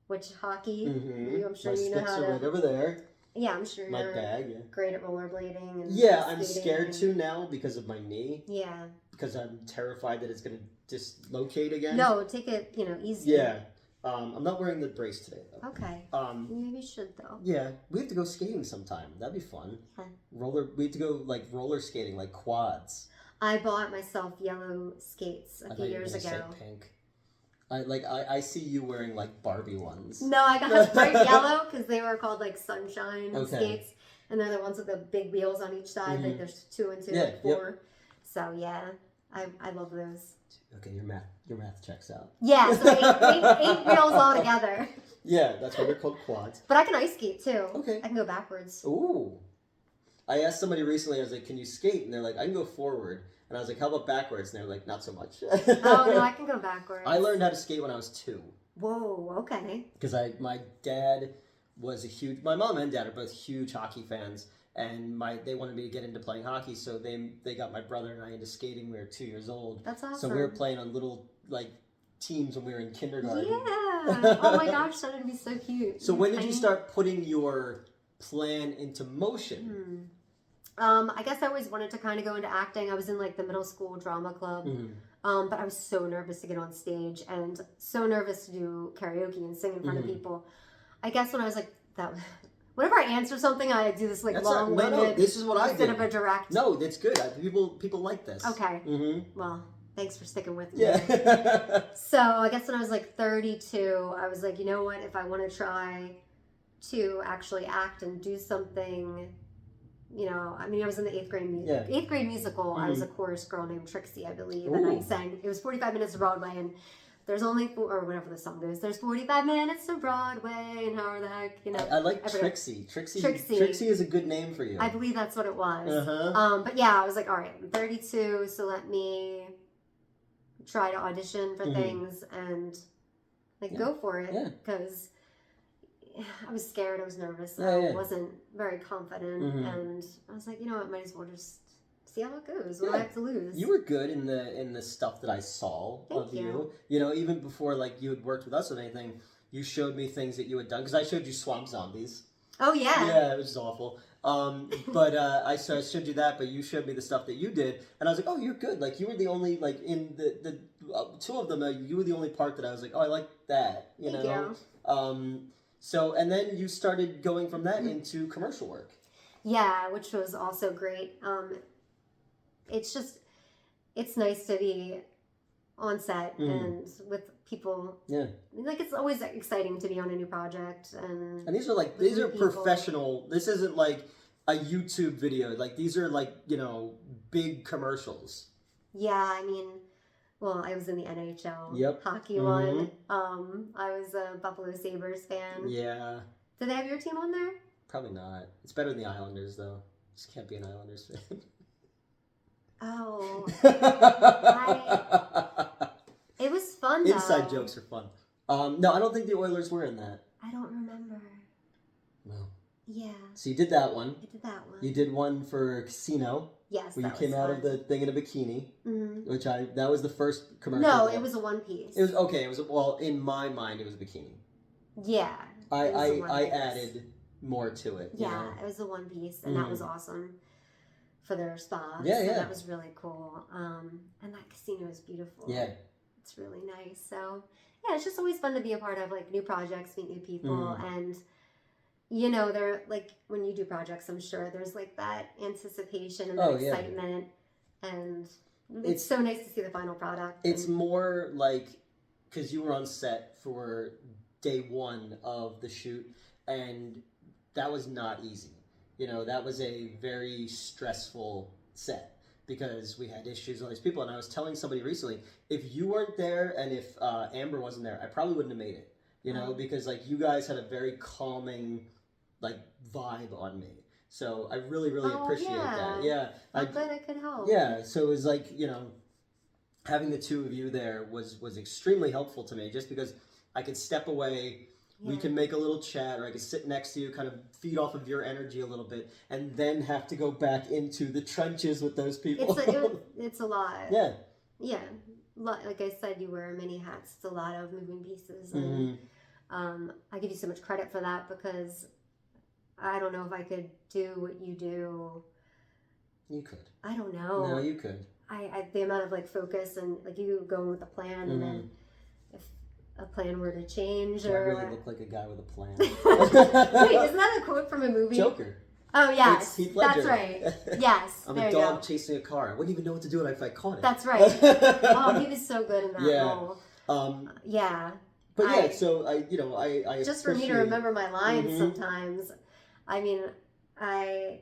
which hockey. I'm sure My you know sticks how are to. right over there. Yeah, I'm sure My you're bag, yeah. great at rollerblading. And I'm scared to now because of my knee. Yeah. Because I'm terrified that it's going to dislocate again. No, take it, easy. Yeah. I'm not wearing the brace today, though. Okay. Maybe you should, though. Yeah. We have to go skating sometime. That'd be fun. Yeah. We have to go, like, roller skating, like quads. I bought myself yellow skates a few years ago. Say pink. I see you wearing, like, Barbie ones. No, I got bright yellow because they were called, like, sunshine skates. And they're the ones with the big wheels on each side. Like, there's 2 and 2 and 4. Yep. So, yeah. I love those. Okay, your math checks out. Yeah, so 8 wheels all together. Yeah, that's why they're called quads. But I can ice skate too. Okay. I can go backwards. Ooh. I asked somebody recently, I was like, can you skate? And they're like, I can go forward. And I was like, how about backwards? And they're like, not so much. Oh, no, I can go backwards. I learned how to skate when I was 2. Whoa, okay. Because my dad was my mom and dad are both huge hockey fans. And they wanted me to get into playing hockey, so they got my brother and I into skating. We were 2 years old. That's awesome. So we were playing on little like teams when we were in kindergarten. Yeah. Oh my gosh, that would be so cute. So when did you start putting your plan into motion? I guess I always wanted to kind of go into acting. I was in like the middle school drama club, but I was so nervous to get on stage and so nervous to do karaoke and sing in front of people. I guess when I was like that. Whenever I answer something, I do this like long-winded. No, this is what I do. Instead of a direct. No, that's good. People like this. Okay. Well, thanks for sticking with me. Yeah. So I guess when I was like 32, I was like, you know what? If I want to try to actually act and do something, I was in the 8th grade musical. I was a chorus girl named Trixie, I believe, and I sang. It was 45 minutes of Broadway, and there's only or whatever the song goes. There's 45 minutes to Broadway, and however the heck, I like Trixie. Trixie is a good name for you. I believe that's what it was. But yeah, I was like, all right, I'm 32, so let me try to audition for things and go for it because I was scared, I was nervous, I wasn't very confident, and I was like, you know what, might as well just see how it goes. What do I have to lose? You were good in the stuff that I saw of you. Even before like you had worked with us or anything, you showed me things that you had done because I showed you Swamp Zombies. Oh yeah. Yeah, it was awful. But I showed you that, but you showed me the stuff that you did, and I was like, oh, you're good. Like you were the only like in the 2 of them. You were the only part that I was like, oh, I like that. Thank you. So and then you started going from that into commercial work. Yeah, which was also great. It's nice to be on set and with people. Yeah. Like it's always exciting to be on a new project and these are professional. This isn't like a YouTube video. Like these are like, big commercials. Yeah, I was in the NHL hockey one. I was a Buffalo Sabres fan. Yeah. Did they have your team on there? Probably not. It's better than the Islanders though. Just can't be an Islanders fan. Oh. It was fun, though. Inside jokes are fun. No, I don't think the Oilers were in that. I don't remember. No. Yeah. So you did that one. I did that one. You did one for Casino. Yes, where you came out of the thing in a bikini. Which that was the first commercial. No, it was a one piece. It was okay. It was in my mind, it was a bikini. Yeah. I added more to it. Yeah, it was a one piece, and that was awesome. For their spa. Yeah, so that was really cool. And that casino is beautiful. Yeah. It's really nice. So, yeah, it's just always fun to be a part of, like, new projects, meet new people. And, they're, like, when you do projects, I'm sure there's, like, that anticipation and that excitement. Yeah. And it's so nice to see the final product. It's more like, because you were on set for day 1 of the shoot, and that was not easy. That was a very stressful set because we had issues with all these people. And I was telling somebody recently, if you weren't there and if Amber wasn't there, I probably wouldn't have made it, because like you guys had a very calming like vibe on me. So I really, really appreciate that. Yeah. Yeah. I'm glad I could help. Yeah. So it was like, you know, having the two of you there was extremely helpful to me, just because I could step away. Yeah. We can make a little chat, or I could sit next to you, kind of feed off of your energy a little bit, and then have to go back into the trenches with those people. It's a lot. Yeah. Yeah. Like I said, you wear many hats. It's a lot of moving pieces. And I give you so much credit for that, because I don't know if I could do what you do. You could. I don't know. No, you could. I the amount of like focus and like you go with a plan, and then if a plan were to change, I or really look like a guy with a plan. Wait, isn't that a quote from a movie? Joker. Oh yes, It's Heath Ledger. that's right. Yes, I'm there a you dog go. chasing a car. I wouldn't even know what to do if I caught it. That's right. Oh, he was so good in that role. Yeah. But yeah, so I just for me to remember my lines sometimes. I mean, I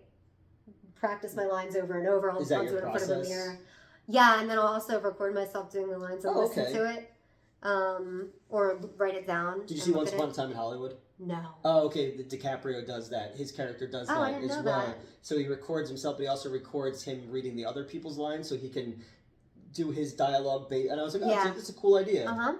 practice my lines over and over. I'll do it in front of a mirror. Yeah, and then I'll also record myself doing the lines and listen to it, or write it down. Did you see Once Upon a Time in Hollywood? No. Oh, okay. DiCaprio does that. His character does that I didn't as know well. that. So he records himself, but he also records him reading the other people's lines, so he can do his dialogue. And I was like, that's a cool idea.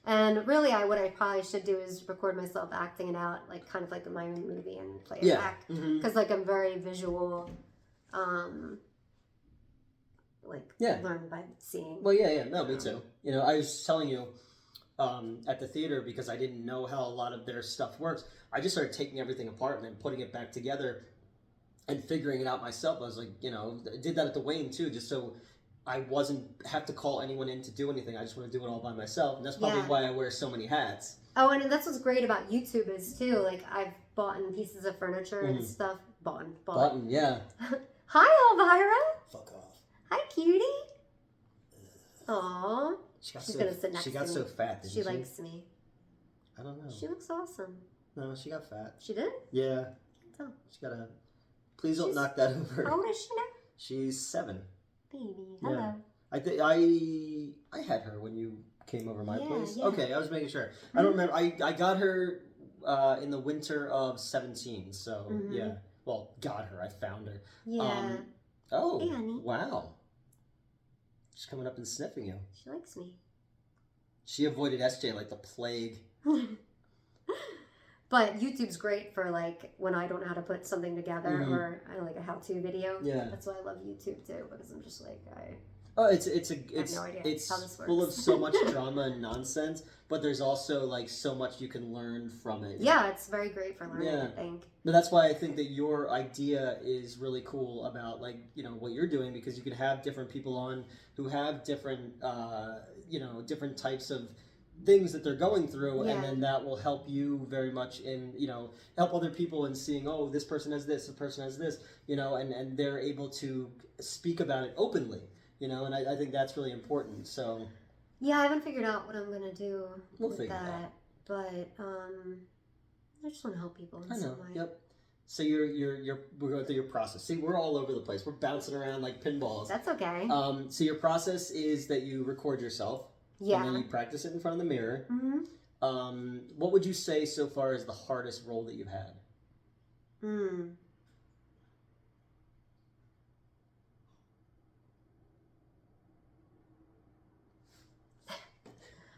And really, what I probably should do is record myself acting it out, like kind of like in my own movie, and play it back. Because like I'm very visual, learn by seeing. Well, yeah, no, me too. You know, I was telling you at the theater, because I didn't know how a lot of their stuff works. I just started taking everything apart and then putting it back together and figuring it out myself. I was like, I did that at the Wayne too, just so I have to call anyone in to do anything. I just want to do it all by myself. And that's probably why I wear so many hats. Oh, and that's what's great about YouTube is too. Like I've bought pieces of furniture and stuff. Bought. Yeah. Hi, Elvira. Fuck off. Hi, cutie. Aww. She's gonna sit next to me. She got so fat, didn't she? She likes me. I don't know. She looks awesome. No, she got fat. She did? Yeah. Oh. She got a... Please don't knock that over. How old is she now? She's 7. Baby, hello. Yeah. I had her when you came over my place. Yeah. Okay, I was making sure. I don't remember. I got her in the winter of 17. So yeah. Well, got her. I found her. Yeah. Oh. Annie. Wow. She's coming up and sniffing you. She likes me. She avoided SJ like the plague. But YouTube's great for like when I don't know how to put something together, or I like a how-to video. Yeah. That's why I love YouTube too, because I'm just like it's no idea it's how this works. full of so much drama and nonsense, but there's also like so much you can learn from it. Yeah, it's very great for learning, I think. But that's why I think that your idea is really cool about like, what you're doing, because you can have different people on who have different different types of things that they're going through, and then that will help you very much in, help other people in seeing, oh, this person has this person has this, and they're able to speak about it openly, and I think that's really important. So yeah, I haven't figured out what I'm gonna do with that, but I just want to help people in some way. Yep. So we're going through your process. See, we're all over the place. We're bouncing around like pinballs. That's okay. So your process is that you record yourself. Yeah. And then you practice it in front of the mirror. What would you say so far is the hardest role that you've had?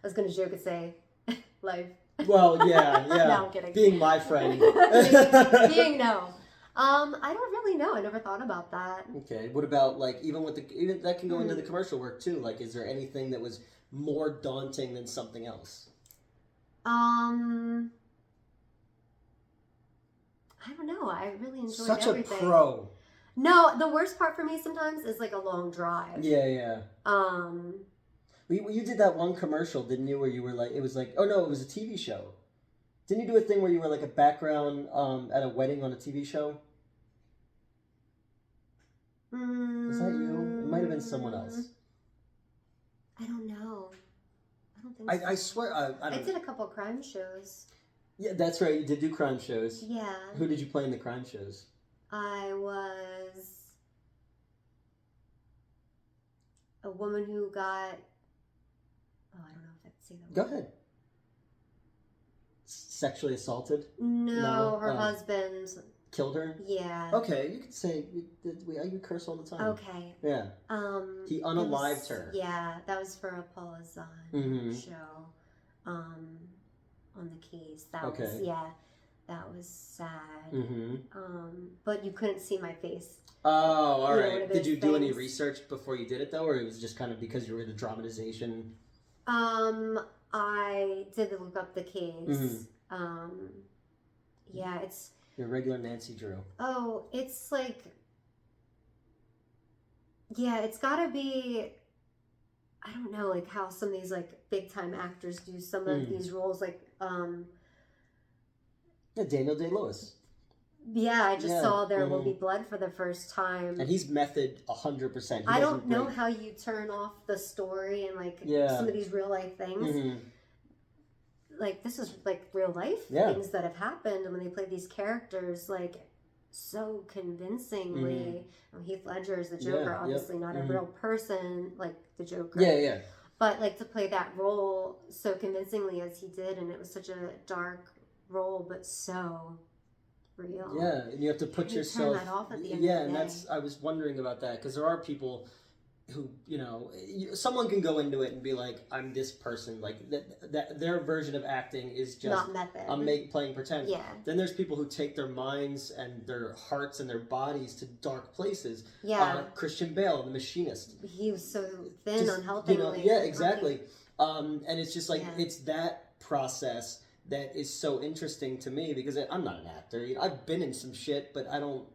I was gonna joke and say life. Well, yeah. No, I'm kidding. Being my friend. being no. I don't really know. I never thought about that. Okay. What about like even that can go into the commercial work too? Like, is there anything that was more daunting than something else? I don't know. I really enjoyed everything. Such a pro. No, the worst part for me sometimes is like a long drive. Yeah. You did that one commercial, didn't you? Where you were like, it was like, oh no, it was a TV show. Didn't you do a thing where you were like a background at a wedding on a TV show? Was that you? It might have been someone else. I don't know. I don't think so. I swear, I did a couple crime shows. Yeah, that's right. You did do crime shows. Yeah. Who did you play in the crime shows? I was a woman who got... Oh, I don't know if I can say that. Go ahead. sexually assaulted? No, her Oh. husband. Killed her? Yeah. Okay, you could say you curse all the time. Okay. Yeah. He unalived her. Yeah, that was for a Paula Zahn show. On the Keys. That was that was sad. But you couldn't see my face. Oh, all right. Know, did you do any things. research before you did it though, or it was just kind of because you were the dramatization? I did look up the case. Yeah, it's your regular Nancy Drew. Oh, it's like, yeah, it's gotta be, I don't know, like how some of these like big time actors do some of these roles, like yeah, Daniel Day-Lewis. Yeah, I just saw There Will Be Blood for the first time. And he's method 100%. I don't know how you turn off the story and like some of these real life things. Like this is like real life things that have happened, and when they play these characters like so convincingly. Heath Ledger is the Joker, obviously not a real person like the Joker. Yeah. But like to play that role so convincingly as he did, and it was such a dark role, but so real. Yeah, and you have to put yourself. Turn that off at the end of the day. And that's I was wondering about that because there are people who someone can go into it and be like, I'm this person, like that their version of acting is just not method. I'm playing pretend. Yeah. Then there's people who take their minds and their hearts and their bodies to dark places. Yeah. Christian Bale, The Machinist. He was so thin, just, unhealthily. Yeah, exactly. And it's just like it's that process that is so interesting to me because I'm not an actor. I've been in some shit, but I don't.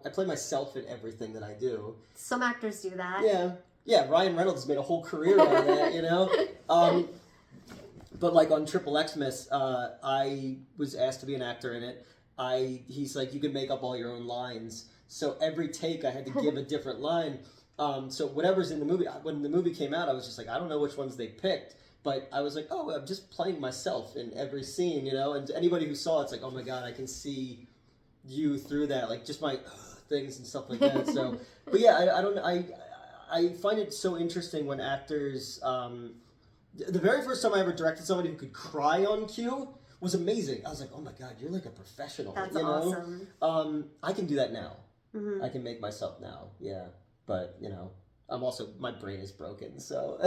I play myself in everything that I do. Some actors do that. Yeah. Ryan Reynolds made a whole career out of that, But like on Triple Xmas, I was asked to be an actor in it. He's like, you can make up all your own lines. So every take, I had to give a different line. So whatever's in the movie, when the movie came out, I was just like, I don't know which ones they picked. But I was like, oh, I'm just playing myself in every scene, And anybody who saw it's like, oh my God, I can see you through that, like just my things and stuff like that. So, but yeah, I find it so interesting when actors. The very first time I ever directed somebody who could cry on cue was amazing. I was like, oh my God, you're like a professional. That's awesome. I can do that now. I can make myself now. Yeah, but I'm also my brain is broken. So.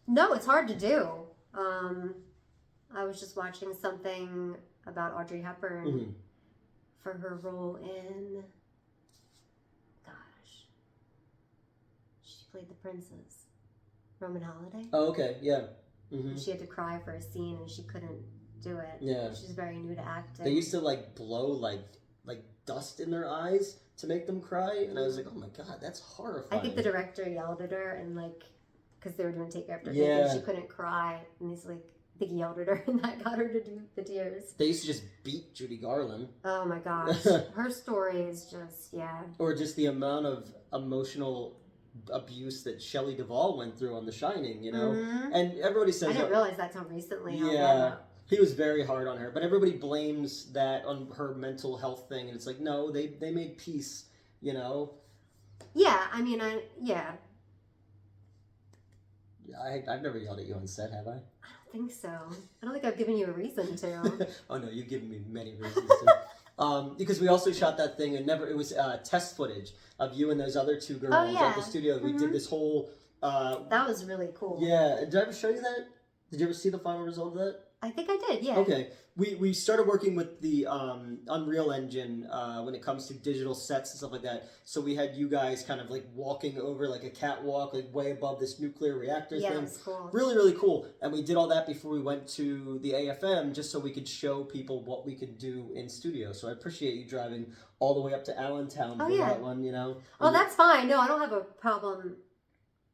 No, it's hard to do. I was just watching something about Audrey Hepburn. For her role in, she played the princess, Roman Holiday. Oh, okay, yeah. She had to cry for a scene and she couldn't do it. Yeah. She's very new to acting. They used to like blow like dust in their eyes to make them cry, and I was like, oh my God, that's horrifying. I think the director yelled at her and like, because they were doing take after take and she couldn't cry, and he's like, I think he yelled at her, and that got her to do the tears. They used to just beat Judy Garland. Oh my gosh. Her story is just, Or just the amount of emotional abuse that Shelley Duvall went through on The Shining, And everybody says... I didn't realize that till recently. Yeah. He was very hard on her, but everybody blames that on her mental health thing, and it's like, no, they made peace, Yeah, I mean, I've never yelled at you on set, have I? I don't think so. I don't think I've given you a reason to. Oh no, you've given me many reasons to. Because we also shot that thing and it was test footage of you and those other two girls at the studio. We did this whole... that was really cool. Yeah. Did I ever show you that? Did you ever see the final result of that? I think I did, yeah. Okay. We started working with the Unreal Engine when it comes to digital sets and stuff like that. So we had you guys kind of like walking over like a catwalk, like way above this nuclear reactor thing. Yeah, it was cool. Really, really cool. And we did all that before we went to the AFM just so we could show people what we could do in studio. So I appreciate you driving all the way up to Allentown for that one, Oh, that's fine. No, I don't have a problem.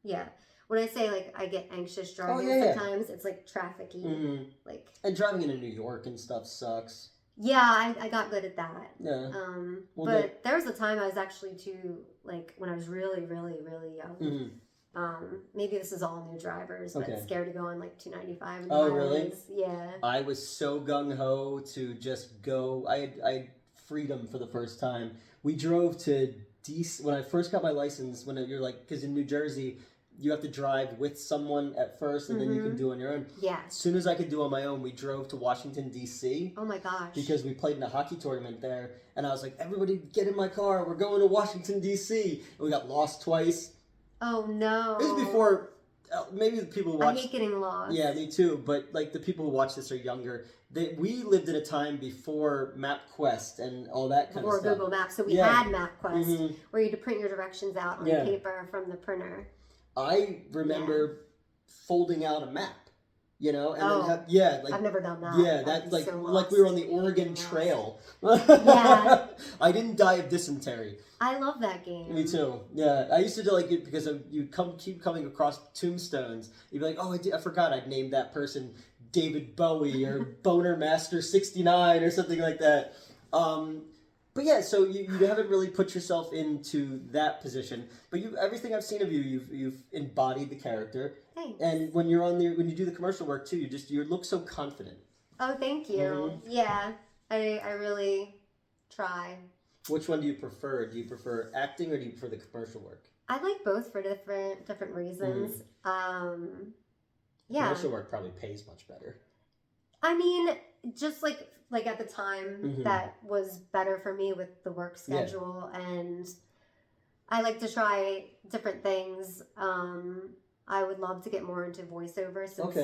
Yeah. When I say, like, I get anxious driving sometimes, it's, like, traffic-y. Like, and driving into New York and stuff sucks. Yeah, I got good at that. Yeah. But there was a time I was actually too, like, when I was really, really, really young. Maybe this is all new drivers, but scared to go on, like, 295 in the highways. Really? Yeah. I was so gung-ho to just go. I had freedom for the first time. We drove to when I first got my license, when you're, like, because in New Jersey... you have to drive with someone at first, and then you can do on your own. Yeah. As soon as I could do on my own, we drove to Washington, D.C. Oh my gosh. Because we played in a hockey tournament there, and I was like, everybody get in my car, we're going to Washington, D.C. And we got lost twice. Oh no. It was before, maybe the people who watch... I hate getting lost. Yeah, me too, but like the people who watch this are younger. We lived in a time before MapQuest and all that kind of stuff. Before Google Maps, so we had MapQuest, where you had to print your directions out on paper from the printer. I remember folding out a map, and then I've never done that. Yeah, that like we were on the Oregon Trail. Yeah. I didn't die of dysentery. I love that game. Me too. Yeah, I used to do like it because you'd keep coming across tombstones. You'd be like, oh, I forgot I'd named that person David Bowie or Boner Master 69 or something like that. But yeah, so you haven't really put yourself into that position. But everything I've seen of you, you've embodied the character. Thanks. And when you do the commercial work too, you look so confident. Oh, thank you. Yeah, I really try. Which one do you prefer? Do you prefer acting or do you prefer the commercial work? I like both for different reasons. Yeah. Commercial work probably pays much better. I mean, just like at the time, that was better for me with the work schedule, and I like to try different things. I would love to get more into voiceover since,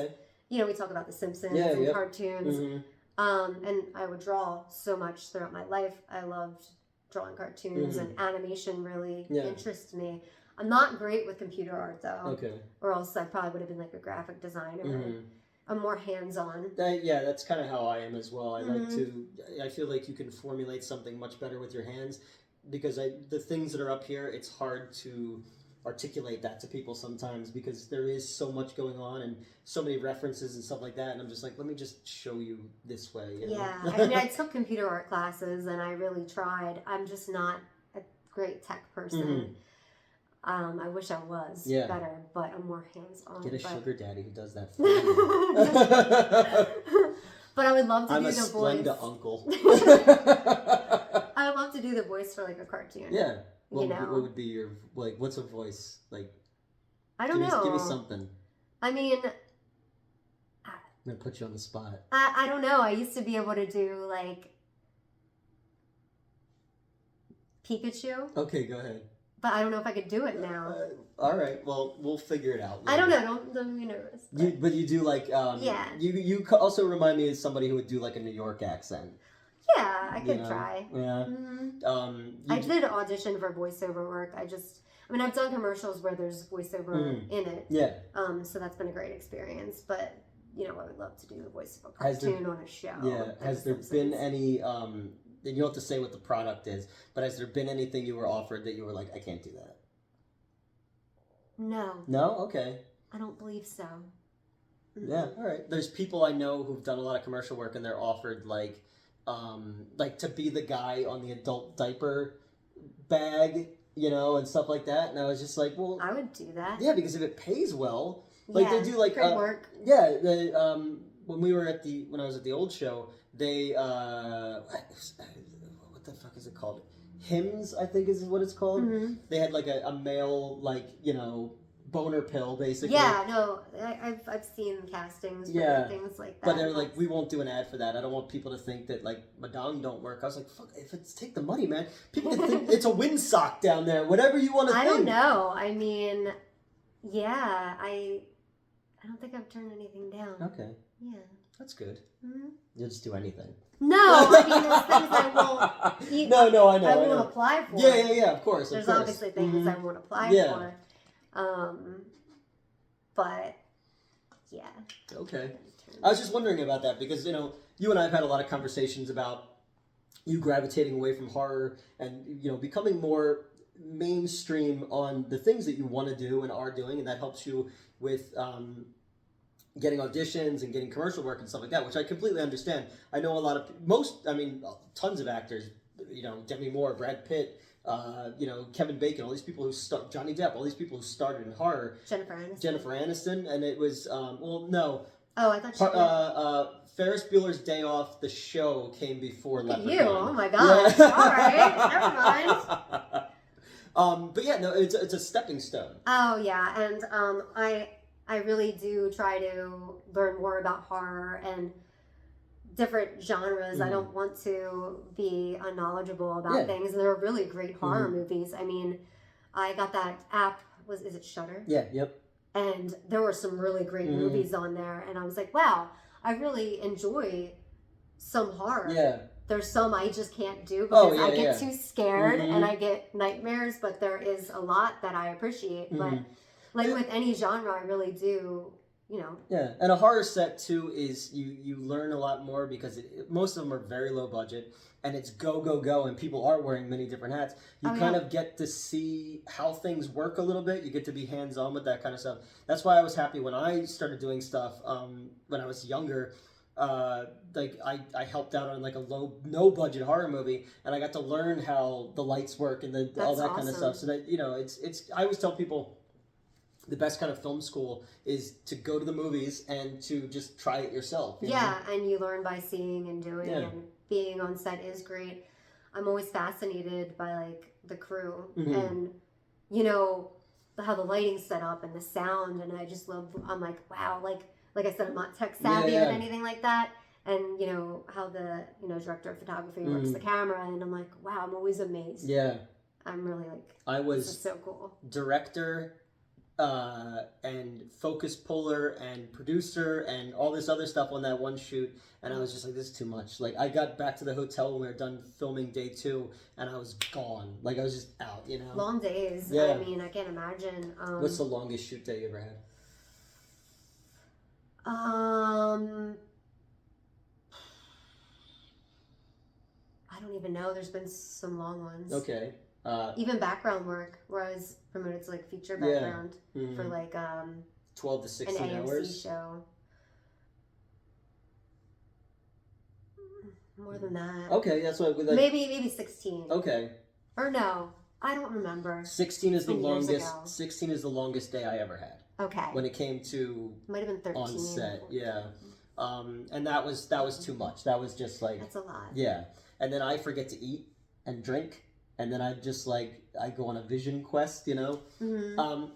we talk about The Simpsons and cartoons. And I would draw so much throughout my life. I loved drawing cartoons, and animation really interests me. I'm not great with computer art, though. Okay. Or else I probably would have been like a graphic designer. I'm more hands-on. That's kind of how I am as well. I feel like you can formulate something much better with your hands because the things that are up here, it's hard to articulate that to people sometimes because there is so much going on and so many references and stuff like that. And I'm just like, let me just show you this way. Yeah. I mean, I took computer art classes and I really tried. I'm just not a great tech person. I wish I was better, but I'm more hands-on. Get a sugar daddy who does that for you. But I would love to do the voice. I'm a Splenda uncle. I would love to do the voice for like a cartoon. Yeah. What would be your, what's a voice? I don't know. Give me something. I mean... I'm going to put you on the spot. I don't know. I used to be able to do, Pikachu. Okay, go ahead. But I don't know if I could do it now. All right. Well, we'll figure it out. I don't know. Don't be nervous. But you do yeah. You also remind me of somebody who would do a New York accent. Yeah, I could try. Yeah. I did audition for voiceover work. I've done commercials where there's voiceover in it. Yeah. So that's been a great experience. But I would love to do the voice of a cartoon on a show. Yeah. Has there been any? And you don't have to say what the product is, but has there been anything you were offered that you were like, I can't do that? No. No? Okay. I don't believe so. Mm-hmm. Yeah, all right. There's people I know who've done a lot of commercial work and they're offered to be the guy on the adult diaper bag, and stuff like that. And I was just like, well... I would do that. Yeah, because if it pays well... they do great work. Yeah, when I was at the old show... They, what the fuck is it called? Hymns, I think is what it's called. Mm-hmm. They had a male, boner pill, basically. Yeah, no, I've seen castings for things like that. But they're like, we won't do an ad for that. I don't want people to think that, Madonna don't work. I was like, fuck, if it's take the money, man. People can think it's a windsock down there. Whatever you want to think. I don't know. I mean, yeah, I don't think I've turned anything down. Okay. Yeah. That's good. Mm-hmm. You'll just do anything. No, I mean, there's things I won't... No, I know. I won't apply for. Yeah, of course. There's obviously things I won't apply for. But, yeah. Okay. I was just wondering about that because, you and I have had a lot of conversations about you gravitating away from horror and, becoming more mainstream on the things that you want to do and are doing, and that helps you with... getting auditions and getting commercial work and stuff like that, which I completely understand. I know tons of actors, Demi Moore, Brad Pitt, Kevin Bacon, all these people Johnny Depp, all these people who started in horror. Jennifer Aniston, and it was, no. Oh, I thought Ferris Bueller's Day Off, the show, came before Leprechaun. You, oh my gosh, all right, never mind. But yeah, no, it's a stepping stone. Oh yeah, and I really do try to learn more about horror and different genres. I don't want to be unknowledgeable about things, and there are really great horror movies. I mean, I got that app. Is it Shudder? Yeah. Yep. And there were some really great movies on there, and I was like, wow, I really enjoy some horror. Yeah. There's some I just can't do because I get too scared Mm-hmm. and I get nightmares, but there is a lot that I appreciate. Mm-hmm. But like with any genre, I really do, Yeah, and a horror set too is you learn a lot more because most of them are very low budget and it's go go go and people are wearing many different hats. You kind of get to see how things work a little bit. You get to be hands on with that kind of stuff. That's why I was happy when I started doing stuff when I was younger. Like I helped out on like a no budget horror movie and I got to learn how the lights work and all that kind of stuff. So that it's I always tell people the best kind of film school is to go to the movies and to just try it yourself. You know? And you learn by seeing and doing, and being on set is great. I'm always fascinated by like the crew and how the lighting's set up and the sound, and I just love. I'm like, wow, like I said, I'm not tech savvy with anything like that, and how the director of photography works the camera, and I'm like, wow, I'm always amazed. Yeah, I'm really like, I was this is so cool. Director and focus puller and producer and all this other stuff on that one shoot, and I was just like, this is too much. Like I got back to the hotel when we were done filming day 2 and I was gone. Like I was just out, Long days. Yeah. I mean, I can't imagine. What's the longest shoot day you ever had? I don't even know. There's been some long ones. Okay. Even background work where I was promoted to like feature background for like 12 to 16 an AMC hours show. More than that. Okay, that's what like, maybe 16. Okay. Or no, I don't remember. 16 is the Years ago. longest 16 is the longest day I ever had. Okay. When it came to might have been 13 on set, and that was too much. That was just like that's a lot. Yeah, and then I forget to eat and drink, and then I just like I go on a vision quest,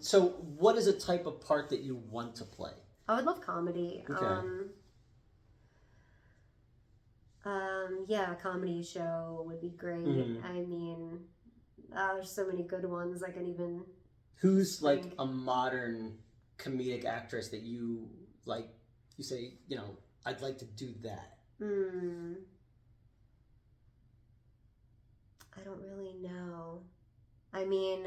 So, what is a type of part that you want to play? I would love comedy. Okay. A comedy show would be great. I mean, there's so many good ones I can even. Who's like a modern comedic actress that you like? You say, I'd like to do that. I don't really know. I mean,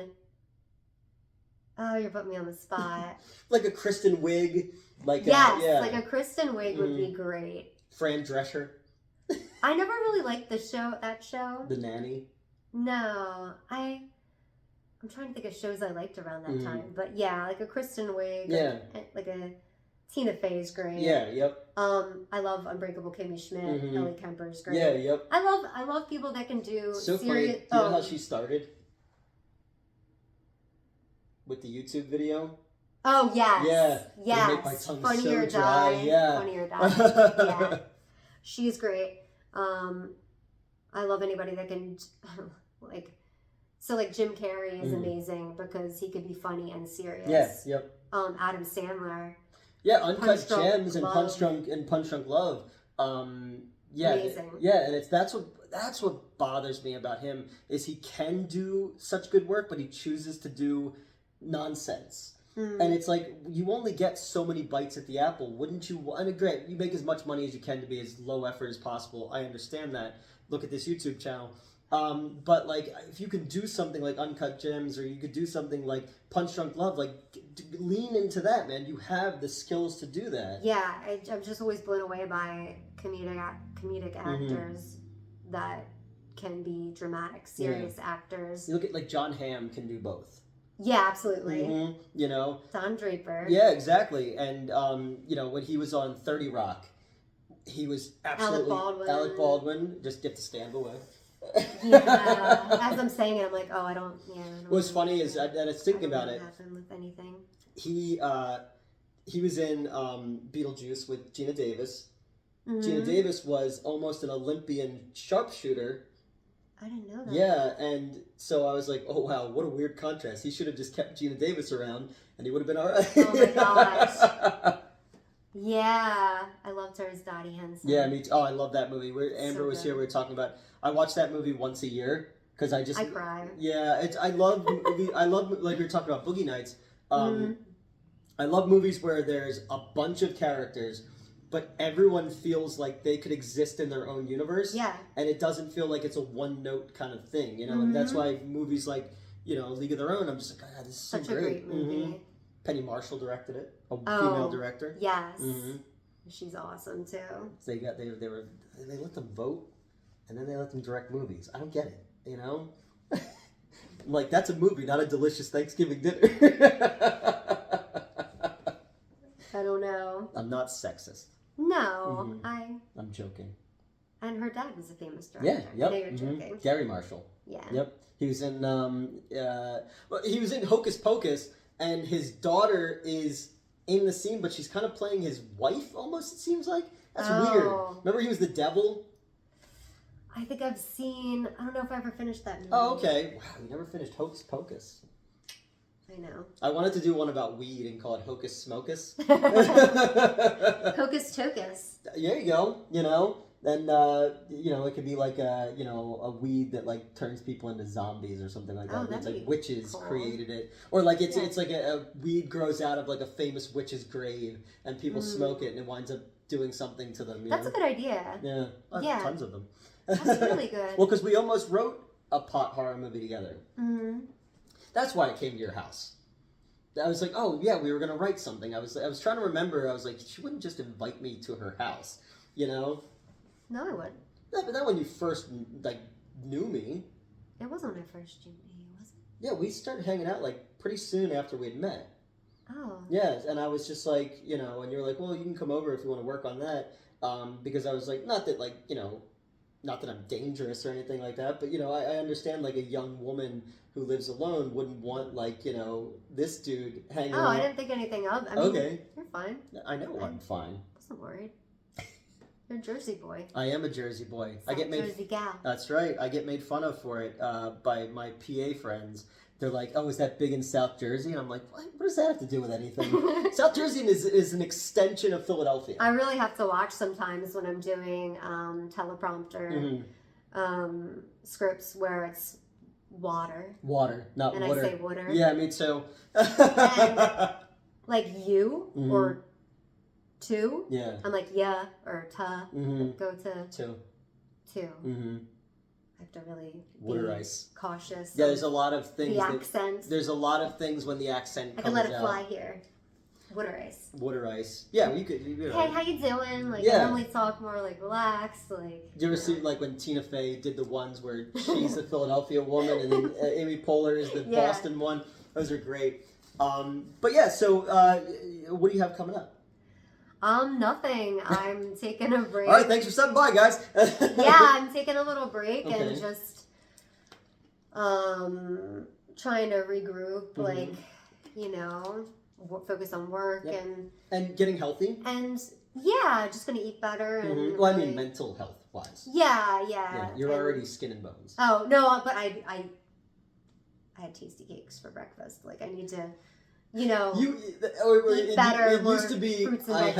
you're putting me on the spot. Like a Kristen Wiig, like like a Kristen Wiig would be great. Fran Drescher. I never really liked that show. The Nanny. No, I'm trying to think of shows I liked around that time, but yeah, like a Kristen Wiig, like a Tina Fey's great. Yeah, yep. I love Unbreakable Kimmy Schmidt. Ellie Kemper's great. Yeah, yep. I love people that can do so serious. Funny. Do you know how she started? With the YouTube video. Oh yes. Yeah. Yes. Make my tongue Funny so or dry. Die. Yeah. Funny or Die. Yeah. She's great. I love anybody that can like. So like Jim Carrey is amazing because he could be funny and serious. Yes. Yep. Adam Sandler. Yeah, Uncut Punch Gems and Drunk Punch Drunk Love. Amazing. Yeah, and that's what bothers me about him is he can do such good work, but he chooses to do nonsense. And it's like you only get so many bites at the apple. Wouldn't you? I mean, great, you make as much money as you can to be as low effort as possible. I understand that. Look at this YouTube channel. But like, if you could do something like Uncut Gems, or you could do something like Punch Drunk Love, like lean into that, man. You have the skills to do that. Yeah, I'm just always blown away by comedic actors that can be dramatic, serious actors. You look at like John Hamm can do both. Yeah, absolutely. Don Draper. Yeah, exactly. And when he was on 30 Rock, he was absolutely Alec Baldwin. Just get to stand away. Yeah, as I'm saying it, I'm like, oh, I don't. What's funny is that I was thinking about it. Happen with anything. He was in Beetle Juice with Gina Davis. Gina Davis was almost an Olympian sharpshooter. I didn't know that. Yeah, and so I was like, oh wow, what a weird contrast. He should have just kept Gina Davis around, and he would have been all right. Oh my gosh. Yeah, I loved her as Dottie Henson. Yeah, me too. Oh, I love that movie. Amber was good. here. We were talking about. I watch that movie once a year because I cry. Yeah, I love movie. I love like we were talking about Boogie Nights. I love movies where there's a bunch of characters, but everyone feels like they could exist in their own universe. Yeah. And it doesn't feel like it's a one-note kind of thing, you know? And that's why movies like, League of Their Own, I'm just like, this is Such so a great movie. Penny Marshall directed it, a female director. Yes. She's awesome, too. So they let them vote, and then they let them direct movies. I don't get it, you know? I'm like, that's a movie, not a delicious Thanksgiving dinner. I don't know. I'm not sexist. No, I'm joking. And her dad was a famous director. Yeah, yep. I know you're joking. Gary Marshall. Yeah. Yep. He was in he was in Hocus Pocus, and his daughter is in the scene, but she's kind of playing his wife almost, it seems like. That's weird. Remember he was the devil? I think I've seen, I don't know if I ever finished that movie. Oh, okay. Wow, you never finished Hocus Pocus. I know. I wanted to do one about weed and call it Hocus Smokus. Hocus Chocus. There you go, And, it could be like a weed that like turns people into zombies or something like that. Oh, It's that'd like be witches cool. created it. Or like it's like a weed grows out of like a famous witch's grave and people smoke it and it winds up doing something to them. That's a good idea. Yeah. I have tons of them. That's really good. Well, because we almost wrote a pot horror movie together. Mm-hmm. That's why I came to your house. I was like, oh yeah, we were gonna write something. I was trying to remember. I was like, she wouldn't just invite me to her house, No, I wouldn't. Yeah, but not when you first knew me. It wasn't when I first knew you, was it? Yeah, we started hanging out pretty soon after we'd met. Oh. Yeah, and I was just like, and you were like, well, you can come over if you want to work on that, because I was like, not that not that I'm dangerous or anything like that, but I understand a young woman who lives alone wouldn't want this dude hanging out. I didn't think anything of. I mean, okay, you're fine. I know I'm fine. Wasn't worried. You're a Jersey boy. I am a Jersey boy. I get made. Jersey gal. That's right. I get made fun of for it by my PA friends. They're like, "Oh, is that big in South Jersey?" And I'm like, "What does that have to do with anything?" South Jersey is an extension of Philadelphia. I really have to watch sometimes when I'm doing teleprompter scripts where it's water. Water, not and water. And I say water. Yeah, me too. And, you or two. Yeah. I'm like yeah or ta. Go to two. I have to really water ice. Cautious. Yeah, there's a lot of things. The accent. There's a lot of things when the accent comes out. I can let it fly here. Water ice. Water ice. Yeah, you could. Hey, how you doing? I normally talk more relaxed. Do you ever see when Tina Fey did the ones where she's the Philadelphia woman and then Amy Poehler is the Boston one? Those are great. But yeah, so what do you have coming up? Nothing. I'm taking a break. All right, thanks for stopping by, guys. Yeah, I'm taking a little break and just trying to regroup, focus on work and getting healthy. And just gonna eat better. And well, I mean, mental health wise. Yeah. You're already skin and bones. Oh no, but I had tasty cakes for breakfast. I need to. Eat better. It used to be. Fruits and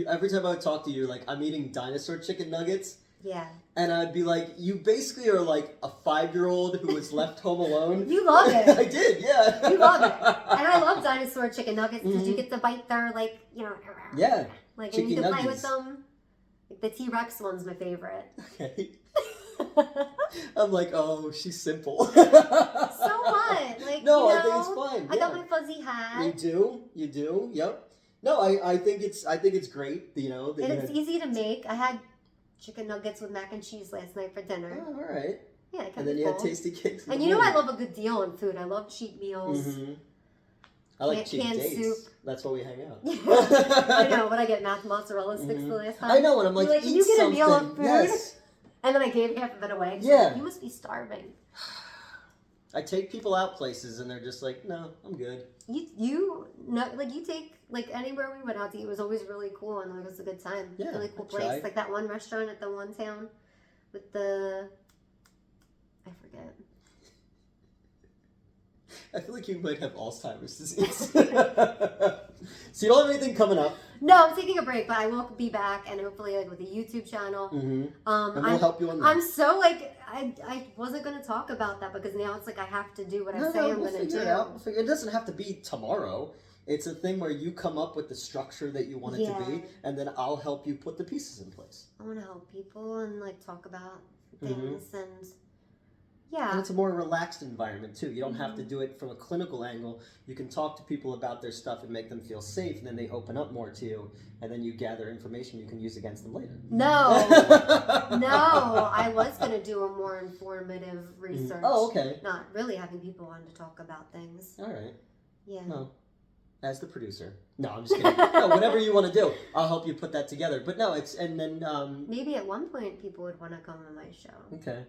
every time I would talk to you, I'm eating dinosaur chicken nuggets. Yeah. And I'd be like, you basically are like a 5-year-old who was left home alone. You love it. I did, yeah. You love it. And I love dinosaur chicken nuggets because you get to bite their Yeah. And you can play with them. The T-Rex one's my favorite. Okay. I'm like, oh, she's simple. So what? No, I think it's fine. I got my fuzzy hat. You do. Yep. No, I think it's great. And it's easy to make. I had chicken nuggets with mac and cheese last night for dinner. Oh, all right. Yeah, and then you had tasty cakes. And I love a good deal on food. I love cheap meals. I like cheap canned dates. soup. That's why we hang out. I know, but I get mozzarella sticks the last time. I know, and I'm like, can you get something. A meal of food? Yes. And then I gave half of it away. Yeah. You must be starving. I take people out places and they're just like, no, I'm good. You take anywhere we went out to eat was always really cool and it was a good time. Yeah, really cool place. Like that one restaurant at the one town with the I forget. I feel like you might have Alzheimer's disease. So you don't have anything coming up. No, I'm taking a break, but I will be back, and hopefully like with a YouTube channel. And we'll help you on that. I'm so like I wasn't gonna talk about that because now it's like I have to do what I say I'm gonna do. It doesn't have to be tomorrow. It's a thing where you come up with the structure that you want it to be, and then I'll help you put the pieces in place. I want to help people and like talk about things and And it's a more relaxed environment too. You don't have to do it from a clinical angle. You can talk to people about their stuff and make them feel safe, and then they open up more to you, and then you gather information you can use against them later. No, I was gonna do a more informative research. Oh, okay. Not really having people on to talk about things. All right. Yeah. No. As the producer. No, I'm just kidding. No, whatever you want to do, I'll help you put that together. But no, it's, and then... maybe at one point people would want to come on my show. Okay.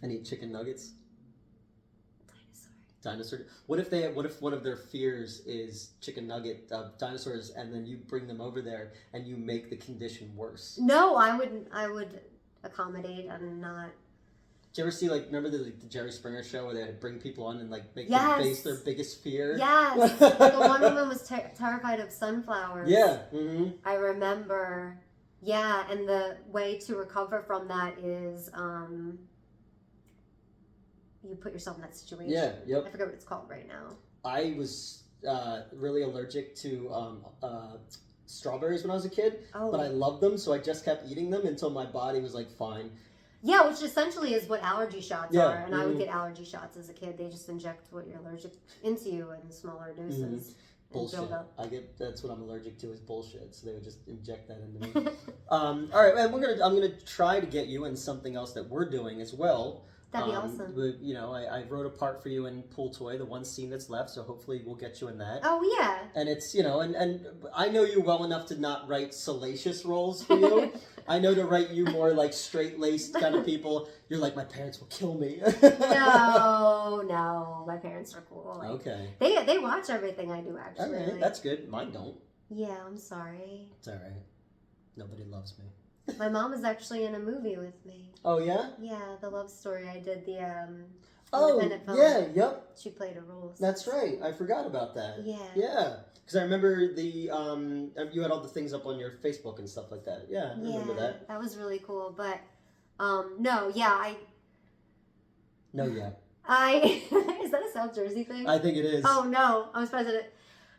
And eat chicken nuggets? Dinosaur. What if one of their fears is chicken nugget dinosaurs, and then you bring them over there and you make the condition worse? No, I would accommodate and not... Did you ever see, like, remember the Jerry Springer show where they had to bring people on and, like, make them face their biggest fear? Yes. The one woman was terrified of sunflowers. Yeah. I remember. Yeah, and the way to recover from that is you put yourself in that situation. Yeah, yep. I forget what it's called right now. I was really allergic to strawberries when I was a kid, but I loved them, so I just kept eating them until my body was, like, fine. Yeah, which essentially is what allergy shots are. And I would get allergy shots as a kid. They just inject what you're allergic into you in smaller doses. Bullshit. That's what I'm allergic to is bullshit. So they would just inject that into me. All right, and I'm gonna try to get you in something else that we're doing as well. That'd be awesome. You know, I wrote a part for you in Pool Toy, the one scene that's left, so hopefully we'll get you in that. Oh, yeah. And it's, you know, and I know you well enough to not write salacious roles for you. I know to write you more like straight-laced kind of people. You're like, my parents will kill me. No, my parents are cool. Like, okay. They watch everything I do, actually. All right, like, that's good. Mine don't. Yeah, I'm sorry. It's all right. Nobody loves me. My mom was actually in a movie with me. Oh, yeah? Yeah, the love story. I did the independent film. Yeah, yep. She played a role. That's right. I forgot about that. Yeah. Yeah. Because I remember the, you had all the things up on your Facebook and stuff like that. Yeah, I remember that. That was really cool. But, no, yeah, No, yeah. Is that a South Jersey thing? I think it is. Oh, no. I was supposed to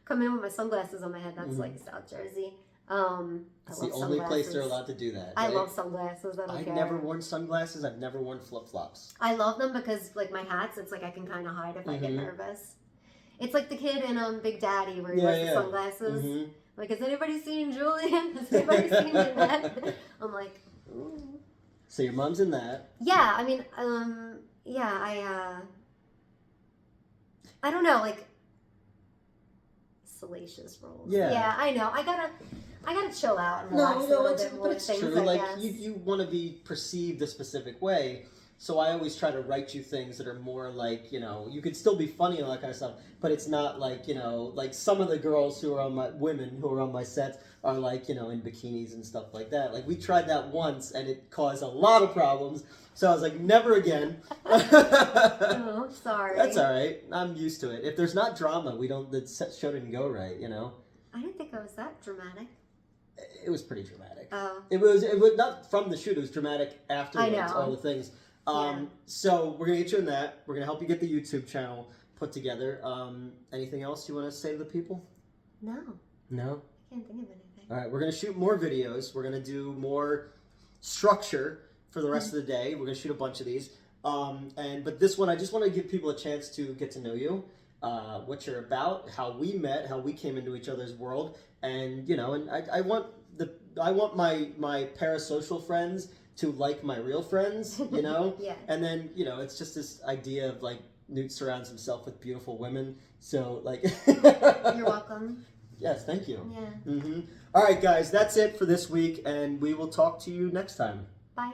come in with my sunglasses on my head. That's like South Jersey. It's the only place they're allowed to do that. Right? I love sunglasses. I've never worn sunglasses. I've never worn flip-flops. I love them because, like, my hats, it's like I can kind of hide if I get nervous. It's like the kid in Big Daddy where he wears the sunglasses. Like, has anybody seen Julian? Has anybody seen Janette? I'm like, ooh. So your mom's in that. Yeah, I mean, I don't know, like, salacious roles. Yeah, I know. I gotta chill out and relax a little bit more. It's true. Like, you want to be perceived a specific way. So I always try to write you things that are more like, you know, you could still be funny and all that kind of stuff, but it's not like, you know, like some of the girls who are on women who are on my sets are like, you know, in bikinis and stuff like that. Like, we tried that once and it caused a lot of problems. So I was like, never again. Oh, sorry. That's all right. I'm used to it. If there's not drama, the show didn't go right, you know? I didn't think I was that dramatic. It was pretty dramatic. Oh. It was not from the shoot. It was dramatic afterwards. I know. All the things. So we're gonna get you in that. We're gonna help you get the YouTube channel put together. Anything else you want to say to the people? No. No. I can't think of anything. All right. We're gonna shoot more videos. We're gonna do more structure for the rest of the day. We're gonna shoot a bunch of these. But this one, I just want to give people a chance to get to know you, what you're about, how we met, how we came into each other's world, and you know, and I want my parasocial friends to like my real friends, you know? Yeah. And then, you know, it's just this idea of like Newt surrounds himself with beautiful women. So like You're welcome. Yes, thank you. Yeah. All right, guys, that's it for this week, and we will talk to you next time. Bye.